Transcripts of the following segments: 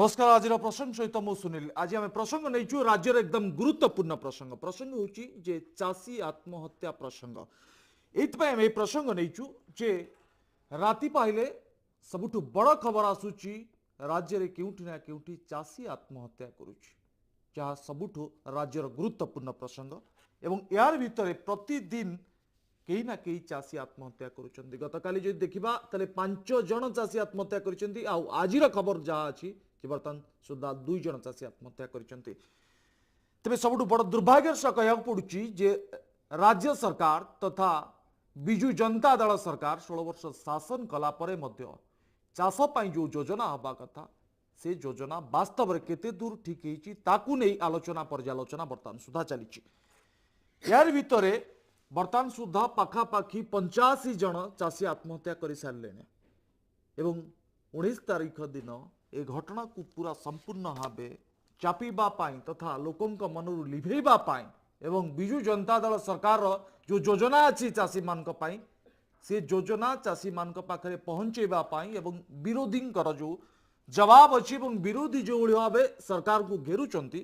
नमस्कार आज प्रसंग सहित मु सुनील आज आम प्रसंग नहीं राज्य एकदम गुरुत्वपूर्ण प्रसंग प्रसंग हूँ जे चाषी आत्महत्या प्रसंग ये प्रसंग नहीं जे राति पाइले सबुठ बड़ खबर आसूची राज्य रे केउठी ना केउठी चाषी आत्महत्या करुची जहाँ सबुठ राज्यर गुरुत्वपूर्ण प्रसंग एवं यार भितर प्रतिदिन कहीं ना कहीं चाषी आत्महत्या करुछंती गतकाली जो देखा ताले 5 जन चाषी आत्महत्या करिसेंती आ आजिर खबर जहाँ अच्छी कि बर्तमान सुधा 2 जन चाषी आत्महत्या करिसेंती तेबे सबुठ बड़ दुर्भाग्य सह कहया पड़ुची जे राज्य सरकार तथा बिजु जनता दल सरकार 16 वर्ष शासन कला परे मध्य चाष पई जो योजना हवा कथा से योजना वास्तव में केते दूर ठीक होईची ताकू नहीं आलोचना पर्यालोचना बर्तमान सुधा चली यार भितर बर्तमान सुधा पाखापाखि 85 जन चाषी आत्महत्या कर सारे एवं 19 तारीख दिन ए घटना को पूरा संपूर्ण भाव चापीबा तथा लोकंक मनरु लिभेबा एवं बिजु जनता दल सरकार जो योजना अच्छी चाषी मान से योजना चाषी मान पाखे पहुंचेबा एवं विरोधी जो जवाब अच्छी विरोधी जो भाव सरकार को घेरुचंती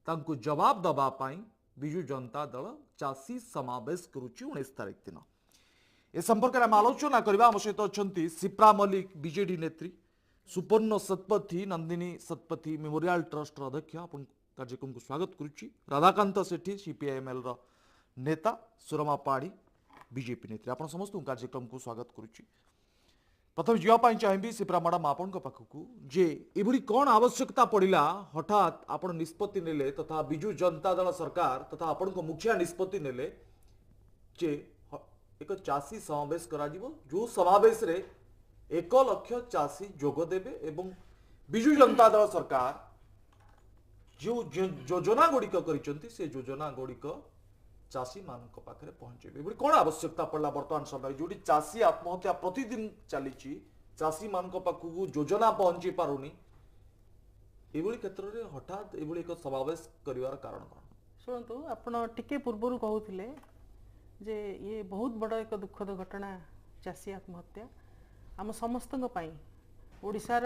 तांको जवाब दबापाई बिजु जनता दल चाषी समावेश करुच्ची 19 तारीख दिन ए संपर्क में आलोचना करबा हम सहित अच्छा सिप्रा मल्लिक बीजेडी नेत्री सुपर्ण शतपथी नंदिनी शतपथी मेमोरियल ट्रस्ट अध्यक्ष अपन कार्यक्रम को स्वागत करुच्ची राधाकांत सेठी सीपीआईएमएल नेता सुरमा पाड़ी बीजेपी नेत्री आप समस्त कार्यक्रम को स्वागत करुच्ची प्रथम जावाई चाहिए सिप्रा मैडम आपण पाखक जे ये कौन आवश्यकता पड़ा हठात आप निष्पत्ति नेले तथा बिजु जनता दल सरकार तथा आपण मुखिया निष्पत्ति नेले जे एक चाषी समावेश करा जो समावेश रे 1 लाख चाषी जोग देबे एवं बिजु जनता दल सरकार जो योजना गुड़िक करिसेंती से योजना गुड़िक चाषी मान पाखे पहुंचे कौन आवश्यकता पड़ा बर्तमान समय जो चाषी आत्महत्या प्रतिदिन चली चाषी मान पाखक योजना पहुंची पारुनी ये क्षेत्र में हठात ये एक समावेश करिवार कारण कौन शुणु आपण टिके पूर्वर कहते जे ये बहुत बड़ एक दुखद घटना चाषी आत्महत्या आम समस्त ओडिशार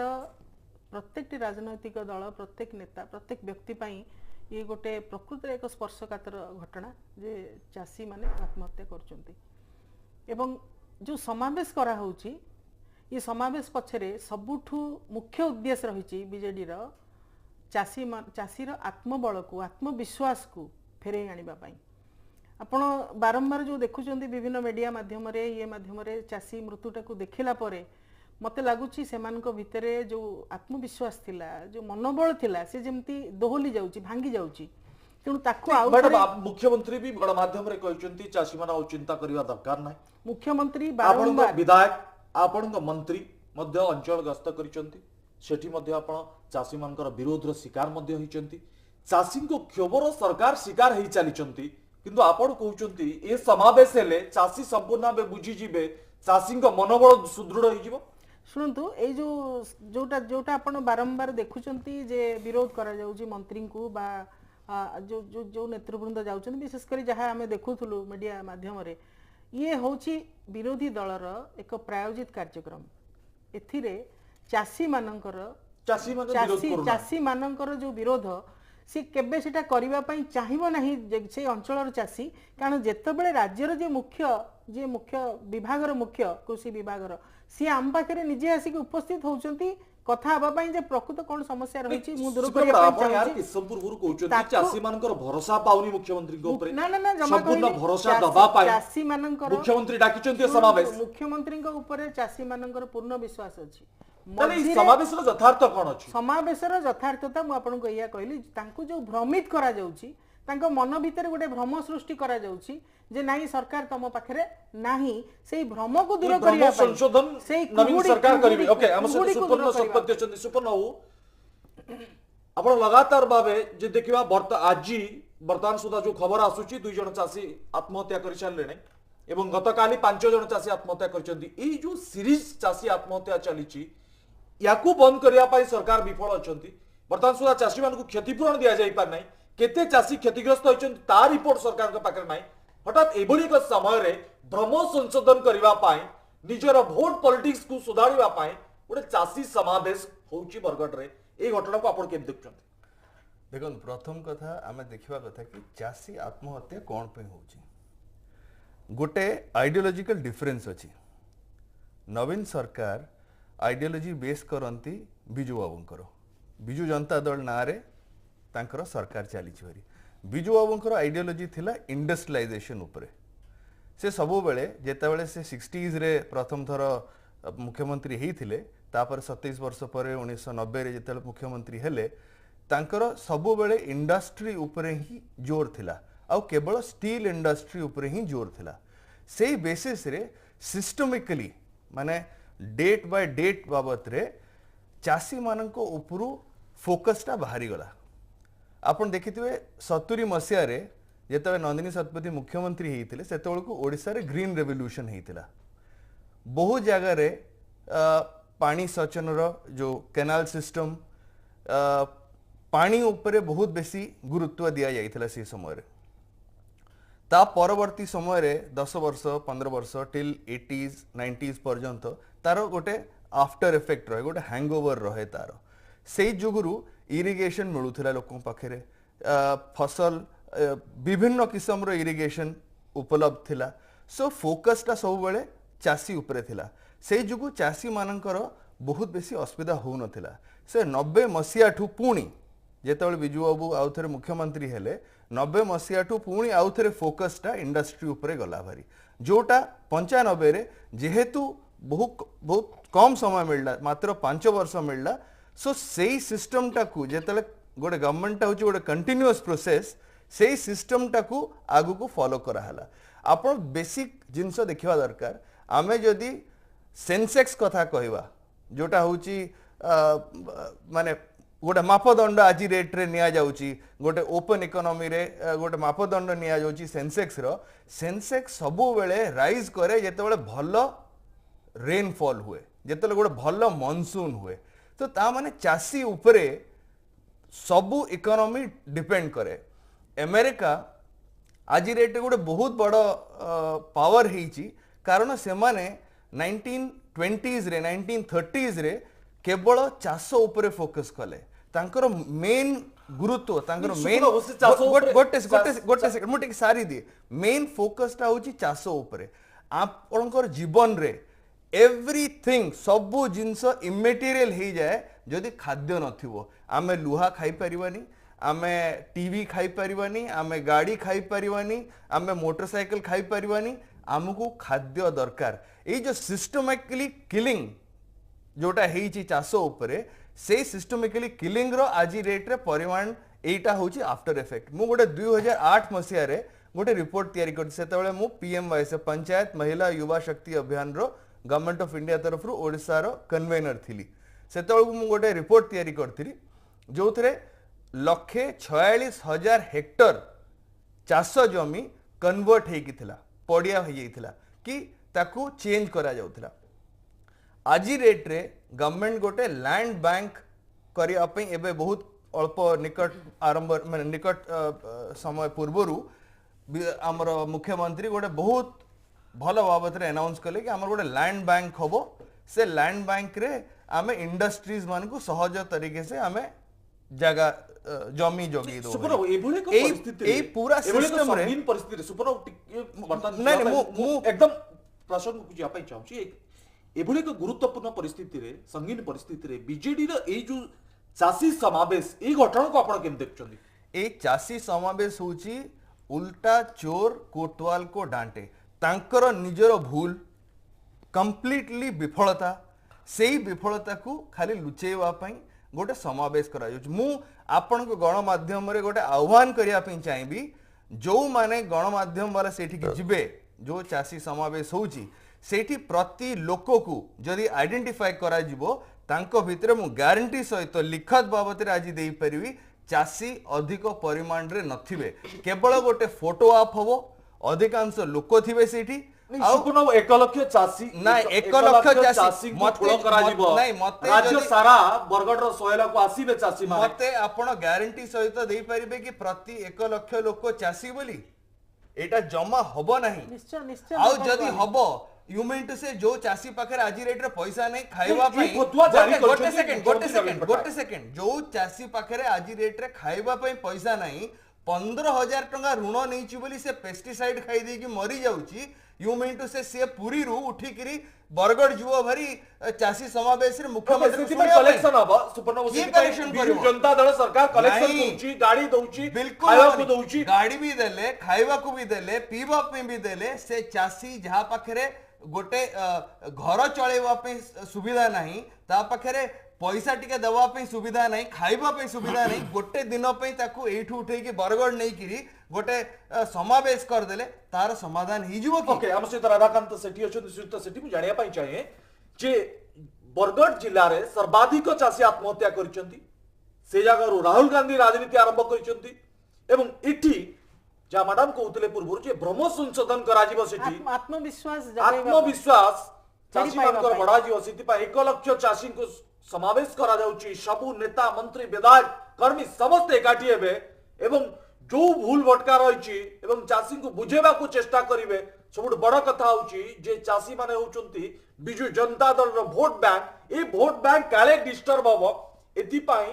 प्रत्येक राजनैतिक दल प्रत्येक नेता प्रत्येक व्यक्ति ये गोटे प्रकृत एक स्पर्शकातर घटना जे चाषी माने आत्महत्या करचंती एवं जो समावेश करा होची ये समावेश पछरे सबुठु मुख्य उद्देश्य रही बीजेडी रो चाषी रो आत्मबल को आत्मविश्वास को फेरे आनिबा पई आपण बारंबार जो देखुचंती विभिन्न मीडिया माध्यम रे ये माध्यम रे चाषी मृत्युटा को देखिला परे मते लागुची सेमानक भितरे जो आत्मविश्वास थिला जो मनोबल थिला से जेमती दोहली जाउची भांगी जाउची तेणु ताको मुख्यमंत्री भी बड़ माध्यम रे कहचंती चाषी माना चिंता करिवा दरकार नै मुख्यमंत्री बारंबार विधायक आपणक मंत्री मध्य अंचल गस्त करिसंती सेठी मध्य आपण चाषी मानकर विरोध रो शिकार मध्य होइचंती चाषी को क्षोभर सरकार शिकार हेई चलीचंती किंतु आपण कहउचंती ए समावेश हेले चाषी संपूर्ण भाबे बुझी जिवे चाषी को मनोबल सुदृढ़ होई जिवो शुणु ये जोटा जोटा आपण बारंबार देखुचंती जे विरोध करा जाउची मंत्री को बा जो जो जो नेतृवृंद जाउचन विशेषकर जहाँ आम देखुलु मीडिया माध्यम रे ये होची विरोधी दलर एक प्रायोजित कार्यक्रम एथिरे चाषी मानकर जो विरोध सी केबे सेटा करिवा पई चाहिबो नाही से अंचलर चाषी कारण जेतेबेले राज्यर जे मुख्य विभागर मुख्य कृषि विभागर सी आम पाखे निजे आसिक उपस्थित होउचंती कथा हबा पई जे प्रकृत कोन समस्या रहिछि मु दूर करिया पई आपण यार किसमपुर कहउचंती चाषी मानकर भरोसा पाउनी मुख्यमंत्री को ऊपर ना ना ना जमा संपूर्ण भरोसा दबा पाई चाषी मानकर मुख्यमंत्री डाकिचंती समावेश मुख्यमंत्री को ऊपर चाषी मानकर पूर्ण विश्वास अछि समावेश यथार्थ कौन अच्छी समावेश यथार्थता मुझे या कहली जो भ्रमित करा जाउची तांको मन भीतर गोटे भ्रम सृष्टि करा जाउची जे नाही सरकार तम पाखरे नाही से भ्रम को दूर करिया संशोधन नवीन सरकार करिवे ओके हम सुपर्ण संपत्ति चंदी सुपर्ण हो आपण लगातार भाबे जे देखिबा वर्तमान सुधा जो खबर आसुची 2 जन चाषी आत्महत्या करि सारलेने एवं गतकाली 5 जन चाषी आत्महत्या करचंदी ए जो सीरीज चाषी आत्महत्या चलीची याकू बंद करिया पाई सरकार विफल अछंती वर्तमान सुधा चाषी मान को क्षतिपूरण दिया जाई पार नै केते चाषी क्षतिग्रस्त होइछंती ता रिपोर्ट सरकार के पाकर नै हठात एबोली एक समय रे भ्रम संशोधन करिवा पाई निजर वोट पॉलिटिक्स को सुधारिवा पाई गोटे चाषी समावेश होउची बरगढ़ रे ए घटना को आपण केम देखछन देखो प्रथम कथा आम देखा कथा कि चाषी आत्महत्या कौन पे होची गोटे आइडियोलॉजिकल डिफरेंस अछि नवीन सरकार आइडियोलॉजी बेस करंती बिजू बाबूंकर बिजू जनता दल ना रे तांकर सरकार चली भरी बिजू बाबूंकर आइडियोलॉजी थिला इंडस्ट्रियलाइजेशन उपरे से सबु बेले जेतेबेले से 60s रे प्रथम थर मुख्यमंत्री हेइथिले तापर 27 वर्ष पर 1990 रे जेतेबेले मुख्यमंत्री हेले तांकर सबु बेले इंडस्ट्री उपरे ही जोर थिला आउ केवल स्टील इंडस्ट्री उपरे ही जोर थिला सेही बेसिस रे सिस्टमिकली माने डेट बाय डेट बाबत रे चाषी माननको उपरु फोकसटा बाहरी गला आपण देखिथिबे 70 मसिया रे जेतबे नंदिनी शतपथी मुख्यमंत्री हेइथिले सेतबेलको ओडिसा रे ग्रीन रेवोल्यूशन हेइथिला बहु जगह रे पानी सेचन रो जो कैनाल सिस्टम पानी उपरे बहुत बेसी गुरुत्व दिया जाइथिला से समय रे ता परवर्ती समय रे 10 वर्ष 15 वर्ष टिल 80s 90s पर्यंत तार गोटे आफ्टर इफेक्ट रहे गोटे हैंगओवर रहे तार से जुगुरु इरिगेशन मिलुथिला लोक पाखे फसल विभिन्न किस्म रो इरिगेशन उपलब्ध थिला सो फोकसटा सब बेले चाषी उपरे थिला से जुगु चाषी मानकर बहुत बेसी असुविधा हो नथिला से 90 मसिया ठू पुणी जेतेबेले बिजू बाबू आउ थे मुख्यमंत्री हेले 90 मसिया ठू पुणी आउ थे फोकसटा इंडस्ट्री उपरे गला भारी जोटा 95 रे जेहेतु बहुत कम समय मिलला मात्र 5 वर्ष मिलला सो सेही सिस्टम टाकू जेतेबेले गोटे गवर्नमेंट होची गोटे कंटिन्यूअस प्रोसेस सेही सिस्टम टाकू आगु को फॉलो करा हला आपण बेसिक जिंस देखिबा दरकार आमे जदी सेंसेक्स कथा कहवा जोटा होची माने गोटे मापदंड आज रेट रे निया जाउची गोटे ओपन इकोनॉमी रे गोटे मापदंड निया जाउची सेंसेक्स सबु बेले राइज करे जेतेबेले भलो रेनफॉल हुए जेतेबेले गोटे भलो मॉनसून हुए तो ता माने चासी उपरे सबु इकोनॉमी डिपेंड करे अमेरिका आज रेट गोटे बहुत बड़ पावर हेची कारण से माने 1920s रे 1930s रे केवल चाष उपरे फोकस कले तांकर मेन गुरुत्व तांकर मेन गोटे सेकंड मोटे सारी दिए मेन फोकसटा होची चाष उपरे आपनकर जीवन रे एवरीथिंग सबु जिंस इमेटेरियल हो जाए जदि खाद्य नथिबो आमे लुहा खाई परिवानी आमे टीवी खाई परिवानी आमे गाड़ी खाई परिवानी आमे मोटरसाइकिल खाई परिवानी आमको खाद्य दरकार ये जो सिस्टमैटिकली किलिंग जोटा हेची चाष उपरे से सिस्टमिकली किलिंग रो आज रेट रे परिमाण एटा होची आफ्टर इफेक्ट मु गोटे 2008 मसिया रे गोटे रिपोर्ट तयारी करती सेतेबेले मु पीएमवाईएस पंचायत महिला युवा शक्ति अभियान रो गवर्नमेंट ऑफ इंडिया तरफ रो ओडिसा रो कन्वेनर थिली सेतेबेले मु गोटे रिपोर्ट तयारी करती जो थे 1,46,000 हेक्टर चाष जमी कन्वर्ट हेकी थिला पड़िया हो जाइथिला कि ताकू चेंज करा जाउथिला आज रेट रे गवर्नमेंट गोटे लैंड बैंक करिया पई एबे बहुत अल्प निकट आरंभ माने निकट समय पूर्वरु हमर मुख्यमंत्री गोटे बहुत भलो बाबत रे अनाउंस कले कि हमर गोटे लैंड बैंक होबो से लैंड बैंक रे आमे इंडस्ट्रीज मान को सहज तरीके से आमे जगह जमी जोगी दो सुपर एभले को परिस्थिति ए पूरा सिस्टम रे संगीन परिस्थिति सुपर वर्तमान नहीं मु एकदम प्रश्न को जिया पई चाहू छी एभले को गुरुत्वपूर्ण परिस्थिति रे संगीन परिस्थिति रे बीजेडी रो ए जो चासी समावेश ए घटना को आपण केम देखछन ए चासी समावेश होची उल्टा चोर कोटवाल को डांटे तांकर निजर भूल कंप्लीटली विफलता सेही विफलता को खाली लुचेवा पई गोटे समावेश करा मु आपण को गणमाध्यम रे गोटे आह्वान करिया पई चाहिबी जो माने गणमाध्यम वाला सेठी जिबे जो चासी समावेश होची सेठी प्रति लोक को जदि आइडेंटिफाई करा जिवो तांको भितरे मु गारंटी सहित लिखत बाबत रे आज देई परिबी चासी अधिक परिमाण रे नथिबे केवल गोटे फोटो आप होबो अधिकांश लोक थिबे सेठी सुपुन 1 लाख चासी ना 1 लाख चासी मत करा जिवो नहीं मते राज्य सारा बरगढ़ रो 100 लाख आसीबे चासी माने मते आपण गारंटी सहित देई परिबे कि प्रति 1 लाख लोक चासी बोली एटा जमा होबो नहीं निश्चय निश्चय आउ जदि होबो यू मीन टू से जो चासी पाखरे आज रेट रे पैसा नहीं खाइबा ये पई फतुआ जारी गोटे करछथि सेकंड मुख्यमंत्री सेकंड जो चासी पाखरे आज रेट रे खाइबा पई पैसा नहीं 15,000 टंका ऋण नहीं बोली से पेस्टिसाइड खाई दे कि मरी जाउची यू मीन टू से पुरी रु उठी करी बरगड़ जुओ भरी चासी समावेश रे मुख्यमंत्री कलेक्शन हबो सुपर्ण ये collection करिवो। जनता दल सरकार कलेक्शन नहीं। दउची गाड़ी दउची बिल्कुल खाइबा को हबनी। दउची गाड़ी भी देले खाइबा को भी देले पीबा पे भी देले से चासी जहा पाखरे गोटे घर चलेवा पे सुविधा नहीं ता पाखरे पैसा टिके दवा पे सुविधा नहीं खाइबा पे सुविधा नहीं गोटे दिन पे ताकू एठू उठे के बरगड़ नहीं किरी गोटे समावेश कर देले तार समाधान ही जीवो की ओके हम सहित राधाकांत सेठी अछन श्रीयुक्त सेठी मु जानिया पाई चाहे जे बरगड़ जिल्ला रे सर्वाधिक चासी आत्महत्या करिसंती से जगह राहुल गांधी राजनीति आरंभ करिसंती एवं इठी जा मैडम कहउतले पूर्व जे भ्रम संशोधन करा जीव सेठी आत्मविश्वास जगाइबा आत्मविश्वास चढ़ी चासी पाइबा मानकर पाई। बढ़ा जीव सेठी पा 1 लाख चासी को समावेश करा जाउची सबु नेता मंत्री विधायक कर्मी समस्त एकाठी हेबे एवं जो भूल भटका रही एवं चाषी को बुझेबा को चेष्टा करिवे सबुठ बड़ कथा होची जे चाषी माने होचंती बिजु जनता दल रो वोट बैंक ए वोट बैंक काले डिस्टर्ब हबो एथि पाई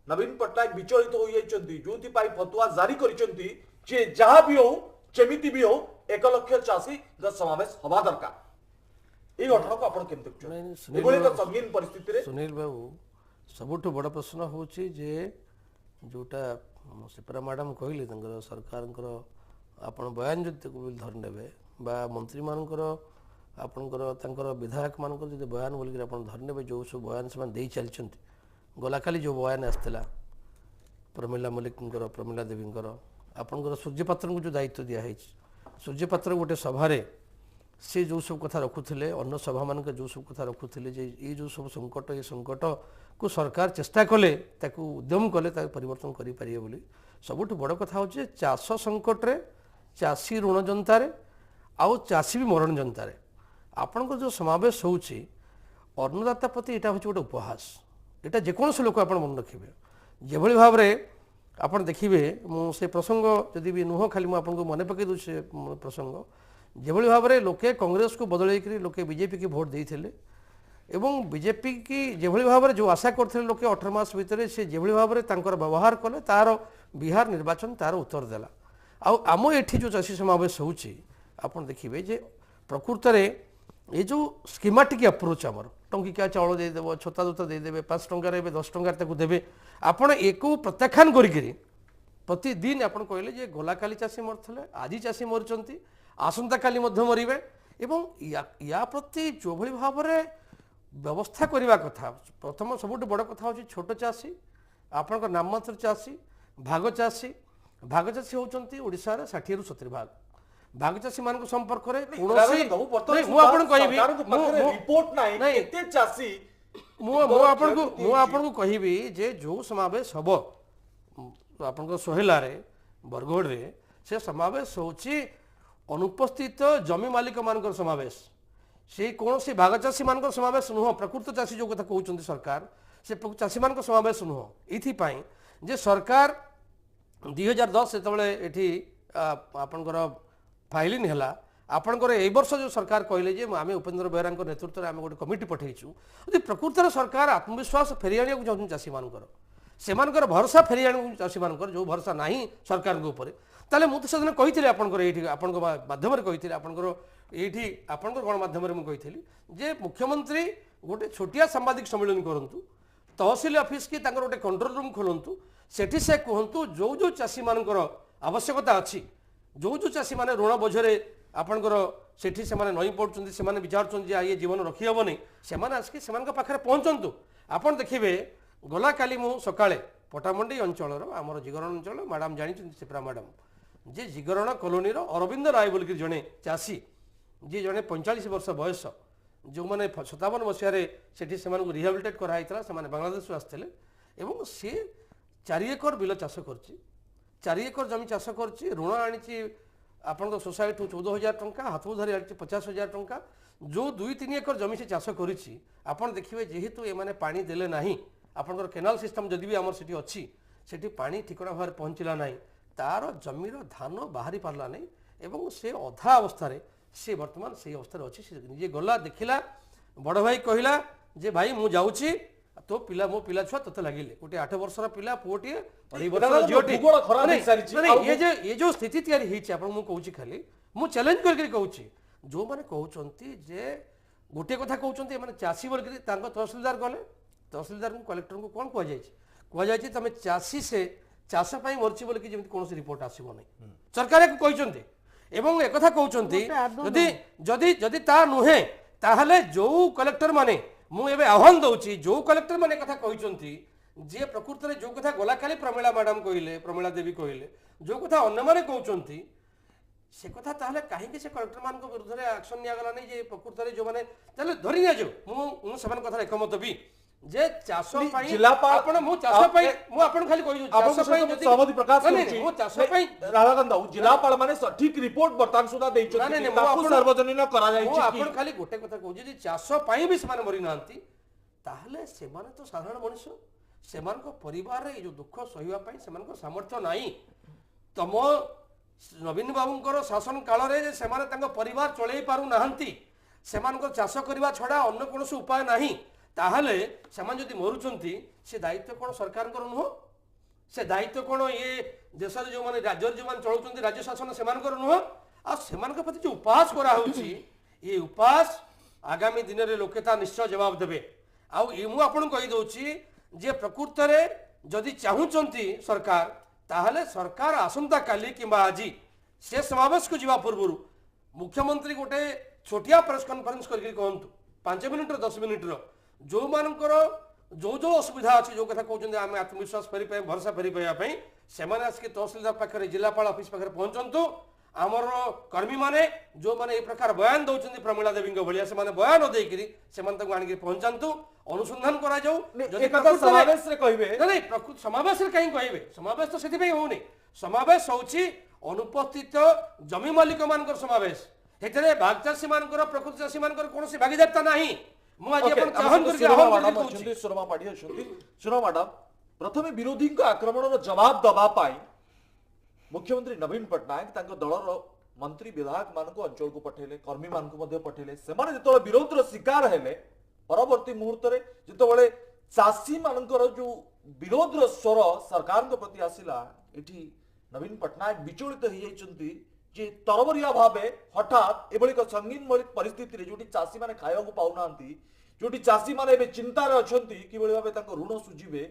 नवीन पटनायक विचलित हो जाइछंती जोथि पाई फतुआ जारी करिसंती जे जहा भी हो जेमिति भी हो 1 लाख चाषी ग समावेश हवा दरकार ए घटना को आपण केमते नहीं, नहीं, देखछो एबोले तो संगीन परिस्थिति रे सुनील बाबू सबुठ बड़ प्रश्न होची जे जोटा सिपरा मैडम कहले सरकार आपण बयान जदि धरी नेबे बा मंत्री मानकर आपणकर विधायक मान जो बयान बोलिक धरी नेबे जो सब बयान से दे चलती गला खाली जो बयान आसला प्रमिला मल्लिक प्रमिला देवी आपणकर सूर्यपात्र को जो दायित्व दिखाई सूर्यपात्र गोटे सभारे से जो सब कथा रखुले अन्न सभा मान जो सब कथा रखुले ये जो सब संकट ये संकट को सरकार चेष्टा कले उद्यम कले परिवर्तन करें बोली सबुठ बड़ कथा हूँ चाष संकट रे चाषी ऋण जनतार आउ चाषी भी मरण जनतार आपण जो समावेश होची अन्नदाता प्रति यहाँ हूँ गोटे उपहास यहाँ जेकोसी लोक आप मन रखिए जो भाव में आप देखिए मुझे प्रसंग जदि भी नुह खाली मुझे मन पकई दूँ से प्रसंग जो भाव में लोके कांग्रेस को बदल लोके बीजेपी की भोट देते एवं बीजेपी की जो भाव में जो आशा करते लोके 18 मास भितर से जो भाव में व्यवहार कले तार बिहार निर्वाचन तार उत्तर देला आम एठी जो चाषी समावेश होची आपण देखिए जे प्रकृत में ये जो स्कीमेटिक अप्रोच आमर टंकिका चाउल देदेव छता जोता देदेवे 5 टंकार 10 टंकार देवे आपण एक प्रत्याख्यान करी प्रतिदिन आपण कहले जे गला काली चाषी मरथले आज चाषी मरचंती आसंता काली मध्य मरिबे एवं या प्रति जो भली भाव में व्यवस्था करने कथा प्रथम सबुठ बड़ कथा हूँ छोट चाषी आपण नाम मात्र चाषी भाग चाषी होती ओडिशा रे 60 ରୁ 70 भाग भाग चाषी मान संपर्क में कहि जे जो समावेश हम आप सोहेलार बरगढ़ रे से समावेश होची अनुपस्थित जमी मालिक मान समावेश से कौन से भाग चाषी मान समावेश नुह प्रकृत चाषी जो कथा कहते सरकार से चाषी मान समावेश नुह ये जे सरकार 2010 से आपणकर फाइलिंग है आपणकर ए वर्ष जो सरकार कहले जे आम उपेन्द्र बेहरा नेतृत्व में आम गोटे कमिटी पठेचु यदि प्रकृत सरकार आत्मविश्वास फेरी आने को चाहते चाषी मानकर से भरोसा फेरी आने चाषी मानकर जो भरोसा नहीं सरकार के ऊपर ताले मुझे से कही आपंकर माध्यम कही आपंकर ये आपंकर गणमाध्यम कही जे मुख्यमंत्री गोटे छोटिया सांबादिक सम्मेलन करूँ तहसिल ऑफिस की गोटे कंट्रोल रूम खोलतु सेठी से कहतु जो जो चाषी मानकर आवश्यकता अच्छी जो जो चाषी माने ऋण बोझरे आपंकर सेठी से नई पड़ुं से विचार ये जीवन रखी हेनी से आसिक से पाखे पहुँचतु आपड़ देखिए गला काली मु सकाळे पटामंडी अंचल आमर जिगरण अंचल मैडम जानी सिप्रा मैडम जे जिगरण कॉलोनी अरविंद राय बोलिक जड़े चाषी जी जड़े 45 वर्ष बयस जो मैंने 57 मसीह से रिहाबिलिटेट कराई से बांग्लादेश आसते सी 4 एकर बिल चाष कर 4 एकर जमी चाष कर ऋण आनी आपण सोसाइटी 14,000 टंका हाथ धरी आनी 50,000 टंका जो 2-3 एकर जमी से चाष कर देखिए जेहेतु ये पानी देले नहीं आपंकर केनाल सिस्टम जदि भी आमर सेठी अच्छी सेठी पानी ठिकना भाव पहुँचला नहीं तार जमीर धान बाहरी पारला नहीं एवं से अधा अवस्था से वर्तमान से अवस्था अच्छी से निजे गला देखला बड़ भाई कहला जे भाई मु जाऊँगी तो पिला मो पिला छुआ तोते लगे गोटे 8 वर्षर पिला पुओटे 2.5 वर्षर झीओटे भूगोल खराब हो सारिछि। ये जो स्थिति तैयारी होइछि आपण मु कहूछि खाली मु चैलेंज करके कहूछि जो माने कहउचंती जे गोटे कथा कहउचंती माने चासी बोल के तांको तहसीलदार गले तहसीलदार को कलेक्टर को कोन कहै जायछि तमे चासी से चाष पई मरछि बोल कि जेमति कोनोसी रिपोर्ट आसीबो नै सरकार को कहउचंती एवं एक कथा कहउचंती जदी जदी जदी ता नुहे ताहले जो कलेक्टर माने मु एबे आह्वान दउछि जो कलेक्टर माने कथा कहउचंती जे प्रकृत रे जो कथा गोला खाली प्रमिला मैडम कहले प्रमिला देवी कहले जो कथा अन्य माने कहउचंती से कथा ताहले काहे के से कलेक्टर मान को विरुद्ध रे एक्शन निया गला नै जे प्रकृत रे जो माने ताहले धरि निया जो मु समान कथा एकमत भी जे चाष पई जिलापाल आपण मु चाष पई मु आपण खाली कहि चाष पई जदी सहमति प्रकाश नहीं, मु चाष पई राधाकांत जिलापाल माने सठिक रिपोर्ट वर्तमान सुधा दैछथि ताकू सार्वजनिक करा मु जायछि आपण खाली गोटे कथा कहू जे चाष पई भी समान मरि नांती ताहले सेमाने तो साधारण मनुष्य सेमान को परिवार रे जो दुख सहिबा पई सेमान को सामर्थ्य नाही तम नवीन बाबूंकर शासन काल रे जे सेमाने तांको परिवार चलै पारु नाहंती सेमान को चाष करबा छडा अन्य कोनोसी उपाय नाही ताहले सेमान जदि मरुचंती से दायित्व कोन सरकार को नुह से दायित्व कोन ये देश जो माने राज्य जो माने चलुचंती राज्य शासन सेमान को नुह आ सेमान के प्रति जो उपवास करा होची ये उपवास आगामी दिन रे लोकेता निश्चय जवाब देबे आ मु आपन कहि दउची जे प्रकृत रे जदि चाहुचंती सरकार ताहले सरकार आसंता काली किंबा आजी से समावेश को जीवा पूर्व मुख्यमंत्री गोटे छोटिया प्रेस कॉन्फ्रेंस करके कहतु 5 मिनिट 10 मिनिट जो मानकर जो जो असुविधा अच्छी जो कथा कहते आम आत्मविश्वास फेरी भरोसा फेरी पाइबा से आसिक तहसीलदार पाखे जिलापाल ऑफिस पाखे पहुंचतु आमर कर्मी माने जो माने ए प्रकार बयान दौरान प्रमिला देवी भाया से बयान देकर से आनिक पहुंचातु अनुसंधान करा जाऊ समावेश रे कहबे नहीं प्रकृत समावेश रे कहीं कहबे समावेश तो सेति होनी समावेश होची अनुपस्थित जमी मालिक मानकर समावेश हेतरे भागचाषी मानकर प्रकृत चाषी मानकर कोनोसी भागीदारता नाही मु आज अपन चाहन करके आह्वान करके सुरमा पाडी अछंती सुनो मैडम प्रथमे विरोधी को आक्रमण रो जवाब दबा पाई मुख्यमंत्री नवीन पटनायक तांको दलर मंत्री विधायक मान को अंचल को पठेले कर्मी मान को मध्ये पठेले से माने जतो विरोध रो शिकार हेले परवर्ती मुहूर्त रे जतो बळे चासी मानकर जो विरोध रो स्वर सरकार को प्रति आसिला एठी नवीन पटनायक विचलित हो जाइछंती जे तरबरिया भावे हठात एभली संगीन परिस्थिति रे जोटी चासी माने खाया को पाउनांती जोटी चासी माने एबे चिंता रे अछंती किबळी भावे ताको ऋण सुझिबे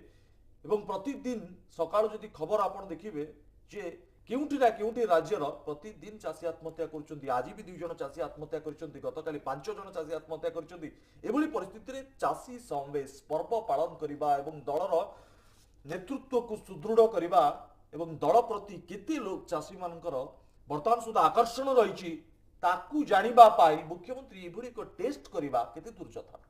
एवं प्रतिदिन सकाळ जदी खबर आपण देखिबे जे केउठी ना केउठी राज्यर प्रतिदिन चासी आत्महत्या करछंती आज भी 2 जण चासी आत्महत्या करछंती गतकाली 5 जण चासी आत्महत्या करछंती एभली परिस्थिति रे चासी समावेश पर्व पालन करिबा एवं दलर नेतृत्व को सुदृढ़ करिबा एवं दल प्रति केते लोक चासी मानकर वर्तमान सुधा आकर्षण रही ताकू जानिबा पाई मुख्यमंत्री एभली को टेस्ट करिबा केते दूर यथार्थ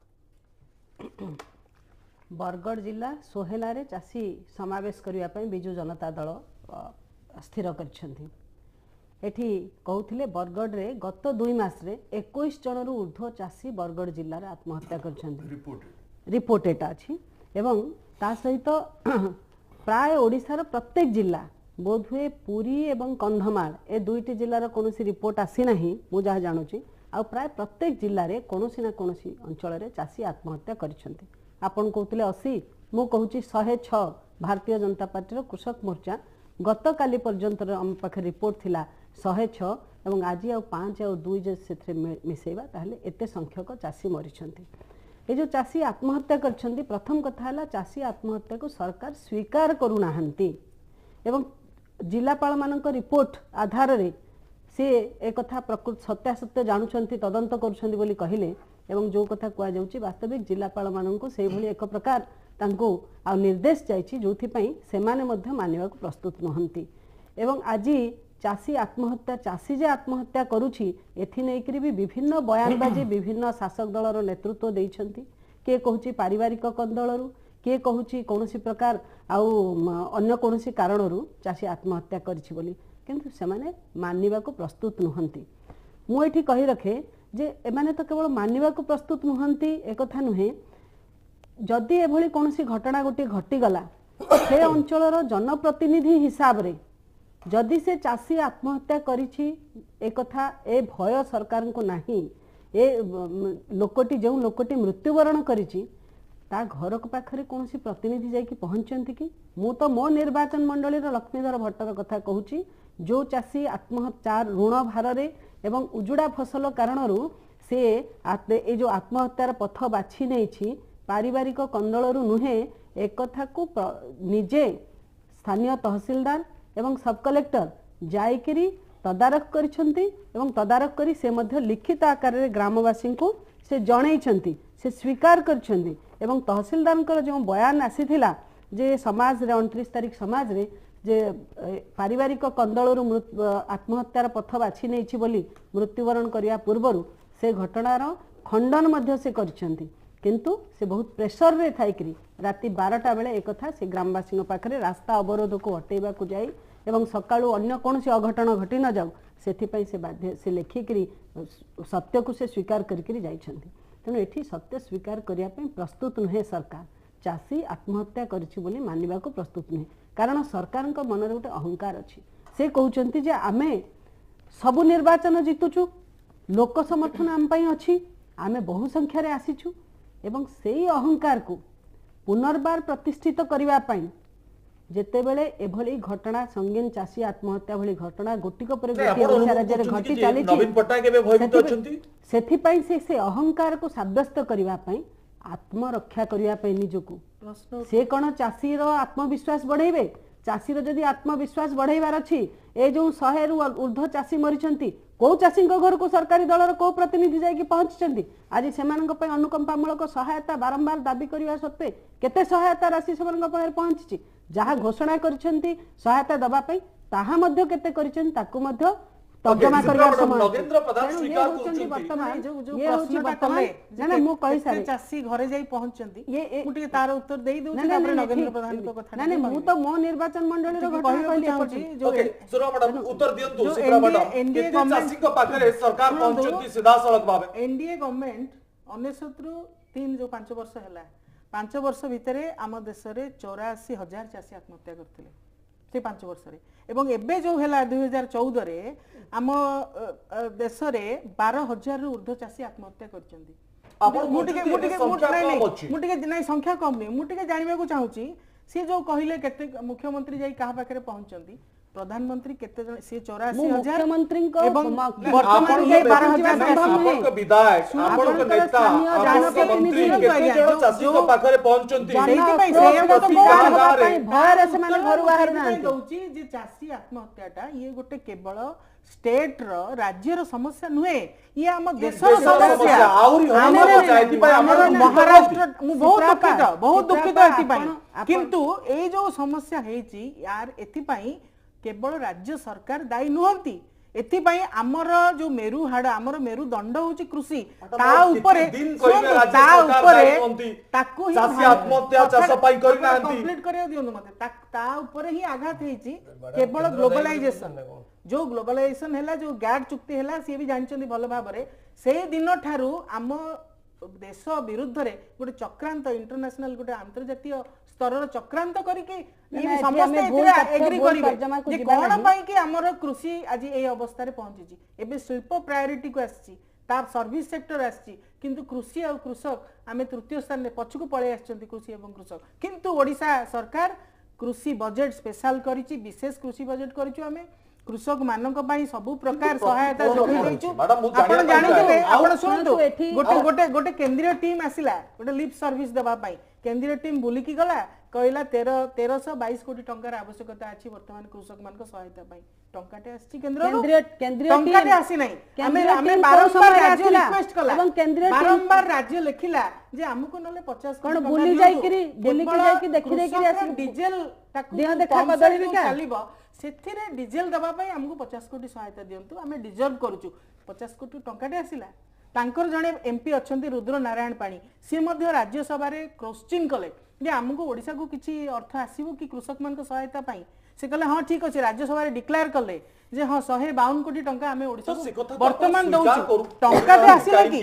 बरगढ़ जिला सोहेला रे चासी समावेश करिया पई बिजु जनता दल स्थिर करछंती एठी कहउथिले बरगढ़ रे गत 2 मास रे 21 जन रु ऊर्ध्व चासी बरगढ़ जिल्ला रे आत्महत्या करछंती रिपोर्ट एटा अछि एवं ता सहित प्राय ओडिसा रो प्रत्येक जिला बोधहुए पुरी एवं कंधमाल ए दुईटी जिलार कौनसी रिपोर्ट आसी नाही मु जहा जानुची आ प्राय प्रत्येक जिल्ला रे कौनसी ना कौनसी अंचल रे चासी आत्महत्या करिसंती आपण कहउतले 80 मु कहूची 106 भारतीय जनता पार्टी रो कृषक मोर्चा गत काली पर्यंत हम पाखे रिपोर्ट थिला 106 एवं आज आ 5 आ 2 जे सेथरे मिसेबा ताहले एते संख्यक चासी मरिसंती ए जो चासी आत्महत्या करछंती प्रथम कथा हला चासी आत्महत्या को सरकार स्वीकार करू नाहंती एवं जिलापाल मानक रिपोर्ट आधार रे से एक कथा प्रकृत सत्यासत्य जानुछंती तदंत करुछंती बोली कहिले एवं जो कथा कुआ जाउची वास्तविक जिलापाल मानक से भली एक प्रकार तांको आ निर्देश जाइछि जोथि पई सेमाने मध्ये मानिबा को प्रस्तुत नहंती एवं आजी चासी आत्महत्या चासी जे आत्महत्या करूछि एथि नै करी भी विभिन्न बयानबाजी विभिन्न शासक दलर नेतृत्व देइछंती के कहूची पारिवारिक कंदलरू किए कहूँ कौन प्रकार आउ अन्य कौन कारणरू चाषी आत्महत्या करिछि बोली किंतु सेमाने मानिबा को प्रस्तुत नुहंती मु एठी कहि रखे जे एमाने तो केवल मानिबा को प्रस्तुत नुहंती एक कथा नुहे जदि एभली कौन घटना गोटे घटी गला से अंचलर जनप्रतिनिधि हिसाब रे जदि से चाषी आत्महत्या करिछि ए कथा ए भय सरकार को नाही ए लोकटी जो लोकटी मृत्युवरण करिछि ता घर पाखरे कौन प्रतिनिधि जाकि पहुंचती कि मु तो मो निर्वाचन मंडली लक्ष्मीधर भट्टर कथा कहूँ जो चाषी आत्महत्या ऋण भार एवं उजुड़ा फसल कारण से ए जो आत्महत्यार पथ बाछि नहीं पारिवारिक कंदल नुहे एक कथा को निजे स्थानीय तहसीलदार एवं सब कलेक्टर जाइकरी तदारख करिसेंती एवं तदारख करी से मध्य लिखित आकार रे ग्रामवासी को से जणैछंती से स्वीकार करछंती एवं तहसीलदार जो बयान आसीथिला जे समाज रे 29 तारिख समाज रे जे पारिवारिक कंदल आत्महत्यार पथ बाछि नहीं बोली मृत्युवरण करिया पूर्वरु से घटनार खंडन मध्य से करछंती किंतु से बहुत प्रेसर रे थाइकरी राति 12टा बेले एक कथा से ग्रामवासी पाखरे रास्ता अवरोध को हटेबा को जाई एवं सकाळु अन्य कौन से अघटन घटी न जाऊ से से बाध्य से लेखिकी सत्य को से स्वीकार करके जाइछंती तेणु एठी सत्य स्वीकार करिया पे प्रस्तुत नुहे सरकार चाषी आत्महत्या करिछि बोली मानिबा को प्रस्तुत नुहे कारण सरकार मन रे गोटे अहंकार अछि से कहउचंती जे आमे सबु निर्वाचन जीतुछु लोक समर्थन आम पई अछि आमे बहु संख्या रे आसीछु एवं सेही अहंकार को पुनर्बार प्रतिष्ठित करबा पई जेतेबेले एभली घटना संगीन चाषी आत्महत्या भली घटना गोटिक पर गोटे ओडिशा राज्य रे घटी चली नवीन पट्टनायक एबे भयभीत अछंती सेथिपाई से अहंकार को साब्यस्त करबा पई आत्मरक्षा करबा पई निजको से कोन चाषी रो आत्मविश्वास बढ़ाइबे चाषी रो जदि आत्मविश्वास बढ़ाइबार अछि ए जो 100 रु ऊर्ध्व चाषी मरिछंती को चाषी घर को सरकारी दलर को प्रतिनिधि जाकि पहुंचछंती आज सेमानक पई अनुकंपामूलक सहायता बारंबार दाबी करिवा सत्ते केते सहायता राशि सेमानक पाखरे पहुंचछि जहाँ घोषणा करिसेंती सहायता दबा पई ताहा मध्य केते करिसेंती ताकु मध्य तर्जमा करबार समय नगेंद्र प्रधान स्वीकार करछंती वर्तमान जो प्रश्नटा कले ना मु कहि सारे चाषी घरे जाई पहुंचंती ये मुटे तार उत्तर देई दउछि तापर नगेंद्र प्रधान को कथा ना मु तो मो निर्वाचन मंडली रो घटना कहली जो ओके सुरो मैडम उत्तर दियंतु सिप्रा मैडम एनडीए केते चाषी को पाखरे सरकार पहुंचंती सीधा सड़क भाबे एनडीए गवर्नमेंट 19 रु 3 जो 5 वर्ष हैला 5 वर्ष भितरे आम देश रे 84,000 चाषी आत्महत्या करथिले से 5 वर्ष रे एवं एबे जो हैला 2014 रे आम देश रे 12,000 रु ऊर्ध्व चाषी आत्महत्या करछंती मुटिके नहीं संख्या कम नहीं मुटिके जानिबा को चाहूची से जो कहिले केते मुख्यमंत्री जाई कहा पाखरे पहुंचंती प्रधानमंत्री केते जण से 84,000 मुख्यमंत्री को एवं वर्तमान ये 12,000 आपन को विधायक आपन को नेता आपन को मंत्री केते जण चाषी को पाखरे पहुंचंती सेति पई से तो भयर से माने घर बाहर ना दउची जे चाषी आत्महत्याटा ये गोटे केवल स्टेट रो राज्य रो समस्या नुहे ये हम देश रो समस्या आउरी होना चाहती पय हमर महाराष्ट्र बहुत दुखित एति पई किंतु ए जो समस्या हेची यार एति पई केवल राज्य सरकार दायी नुहंती एति पई हमर जो मेरु हाड़ हमर मेरु दंड होची कृषि ता ऊपरे ता ऊपरे ताकू ही चाषी आत्महत्या चाष पई करि नांती कंप्लीट करियो दियनु मते ता ऊपरे ही आघात हेची केवल ग्लोबलाइजेशन जो ग्लोबलाइजेशन हैला जो गैट चुक्ति हैला से भी जानचंदी भल भाबरे से दिन ठारू आम देश विरुद्ध रे गोटे चक्रांत इंटरनेशनल गोटे अंतर्जातीय स्तर चक्रांत करके ये समस्त एग्री करिवे जे कोन पई कि हमर कृषि आज ए अवस्था रे पहुंची एबे शिल्प प्रायोरिटी को आछि तार सर्विस सेक्टर आछि किंतु कृषि और कृषक आमे तृतीय स्थान रे पछकु पळे आछंती कृषि एवं कृषक किंतु ओडिसा सरकार कृषि बजेट स्पेशल करिछि विशेष कृषि बजेट करिछु आमे कृषक मानक पाई सबु प्रकार सहायता जोगाई दैछु आपण जानिथिबे आपण सुनतु गोटे गोटे केंद्रीय टीम आसिला गोटे लिप सर्विस देबा पाई केंद्रीय टीम बुलिकी गला कहला 1322 कोटी टंकार आवश्यकता अछि वर्तमान कृषक मानक सहायता पाई टंकाटे आछि केंद्रीय टंकाटे आसी नै हमें बारंबार राज्य रिक्वेस्ट कला एवं केंद्रीय बारंबार राज्य लिखिला जे हमको नले 50 कोन बुली जाई देखि देखि आसी डीजल ताकू देह देखा बदली का चलिबो सेथिरे डीजल दबा पई हमको 50 कोटी सहायता दियंतु हमें डिजर्व करूछु 50 कोटी टंकाटे आसिला तांकर जणे एमपी अछंती रुद्र नारायण पाणी से मध्य राज्य सभा रे क्वेश्चन कले जे हमको ओडिसा को किछि अर्थ आसीबो कि कृषक मान को सहायता पाई से कहले हां ठीक अछि राज्य सभा रे डिक्लेयर कले जे हां 152 कोटी टंका हमें ओडिसा को वर्तमान दउछु टंका ते आसिला कि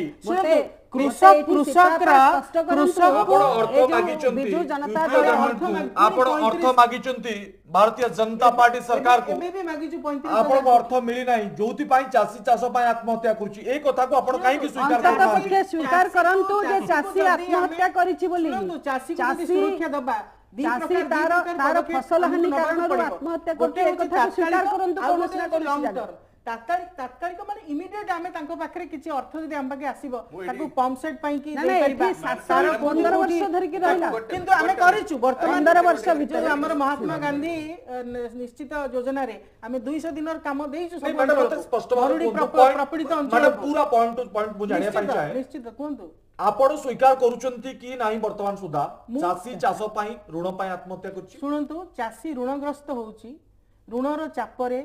कृषक ଏଇଠି कृषक ସୀତାପା ସ୍ପଷ୍ଟ କରନ୍ତୁ। ଆପଣ ଏ ଅର୍ଥ ଯୋଉ ମାଗିଛନ୍ତି ବିଜୁ ଜନତା ୟୁପିଏ ଦଳ ଗଭର୍ଣ୍ଣମେଣ୍ଟକୁ, ଆପଣ ଅର୍ଥ ମାଗିଛନ୍ତି ଭାରତୀୟ ଜନତା ପାର୍ଟି ସରକାରକୁ, ଏବେ ବି ମାଗିଛୁ 35,000 ଆପଣଙ୍କୁ ଅର୍ଥ ମିଳିନାହିଁ, ଯୋଉଥିପାଇଁ ଚାଷୀ ଚାଷ ପାଇଁ ଆତ୍ମହତ୍ୟା କରୁଛି। ଏଇ କଥାକୁ ଆପଣ କାହିଁକି ସ୍ୱୀକାର ଅନ୍ତତଃ କରୁନାହାନ୍ତି? ପକ୍ଷେ ସ୍ୱୀକାର କରନ୍ତୁ ଯେ ଚାଷୀ ଆତ୍ମହତ୍ୟା କରିଛି ବୋଲି। ଚାଷୀ ଚାଷୀ ସୁରକ୍ଷା ଦବା ଚାଷୀ ତାର ଫସଲ ହାନି କାରଣରୁ ଆତ୍ମହତ୍ୟା କରୁଛି, ଏ କଥାକୁ ସ୍ୱୀକାର କରନ୍ତୁ କୌଣସି ନା କୌଣସି ଜାଗାରେ। ତାତ୍କାଳିକ ମାନେ ଇମିଡିଏଟ ଆମେ ତାଙ୍କ ପାଖରେ କିଛି ଅର୍ଥ ଯଦି ଆମ ପାଖେ ଆସିବ ତାକୁ ପମ୍ପ ସେଟ ପାଇଁ କି ନା, ନା, ଏଠି ତାର 15 ବର୍ଷ ଧରିକି ରହିଲା। କିନ୍ତୁ ଆମେ କରିଛୁ ବର୍ତ୍ତମାନ 15 ବର୍ଷ ଭିତରେ ଯୋଉ ଆମର ମହାତ୍ମା ଗାନ୍ଧୀ ନିଶ୍ଚିତ ଯୋଜନାରେ ଆମେ 200 ଦିନର କାମ ଦେଇଛୁ ନାଇଁ, ସବୁ ମ୍ୟାଡାମ, ମତେ ଅଞ୍ଚଳକୁ। ସ୍ପଷ୍ଟ ଭାବେ ମରୁଡି କୁହନ୍ତୁ, ପ୍ରପୀଡ଼ିତ ମ୍ୟାଡାମ, ଅଞ୍ଚଳକୁ। ପୁରା ପଏଣ୍ଟ ଟୁ ପଏଣ୍ଟ ମୁଁ ଜାଣିବା ପାଇଁ ଚାହେଁ। ନିଶ୍ଚିତ କୁହନ୍ତୁ। ଆପଣ ସ୍ୱୀକାର କରୁଛନ୍ତି କି ନାହିଁ ବର୍ତ୍ତମାନ ସୁଦ୍ଧା ଚାଷୀ ଚାଷ ପାଇଁ ଋଣ ପାଇଁ ଆତ୍ମହତ୍ୟା କରୁଛି? ଶୁଣନ୍ତୁ, ଚାଷୀ ଋଣଗ୍ରସ୍ତ ହଉଛି ଋଣର ଚାପରେ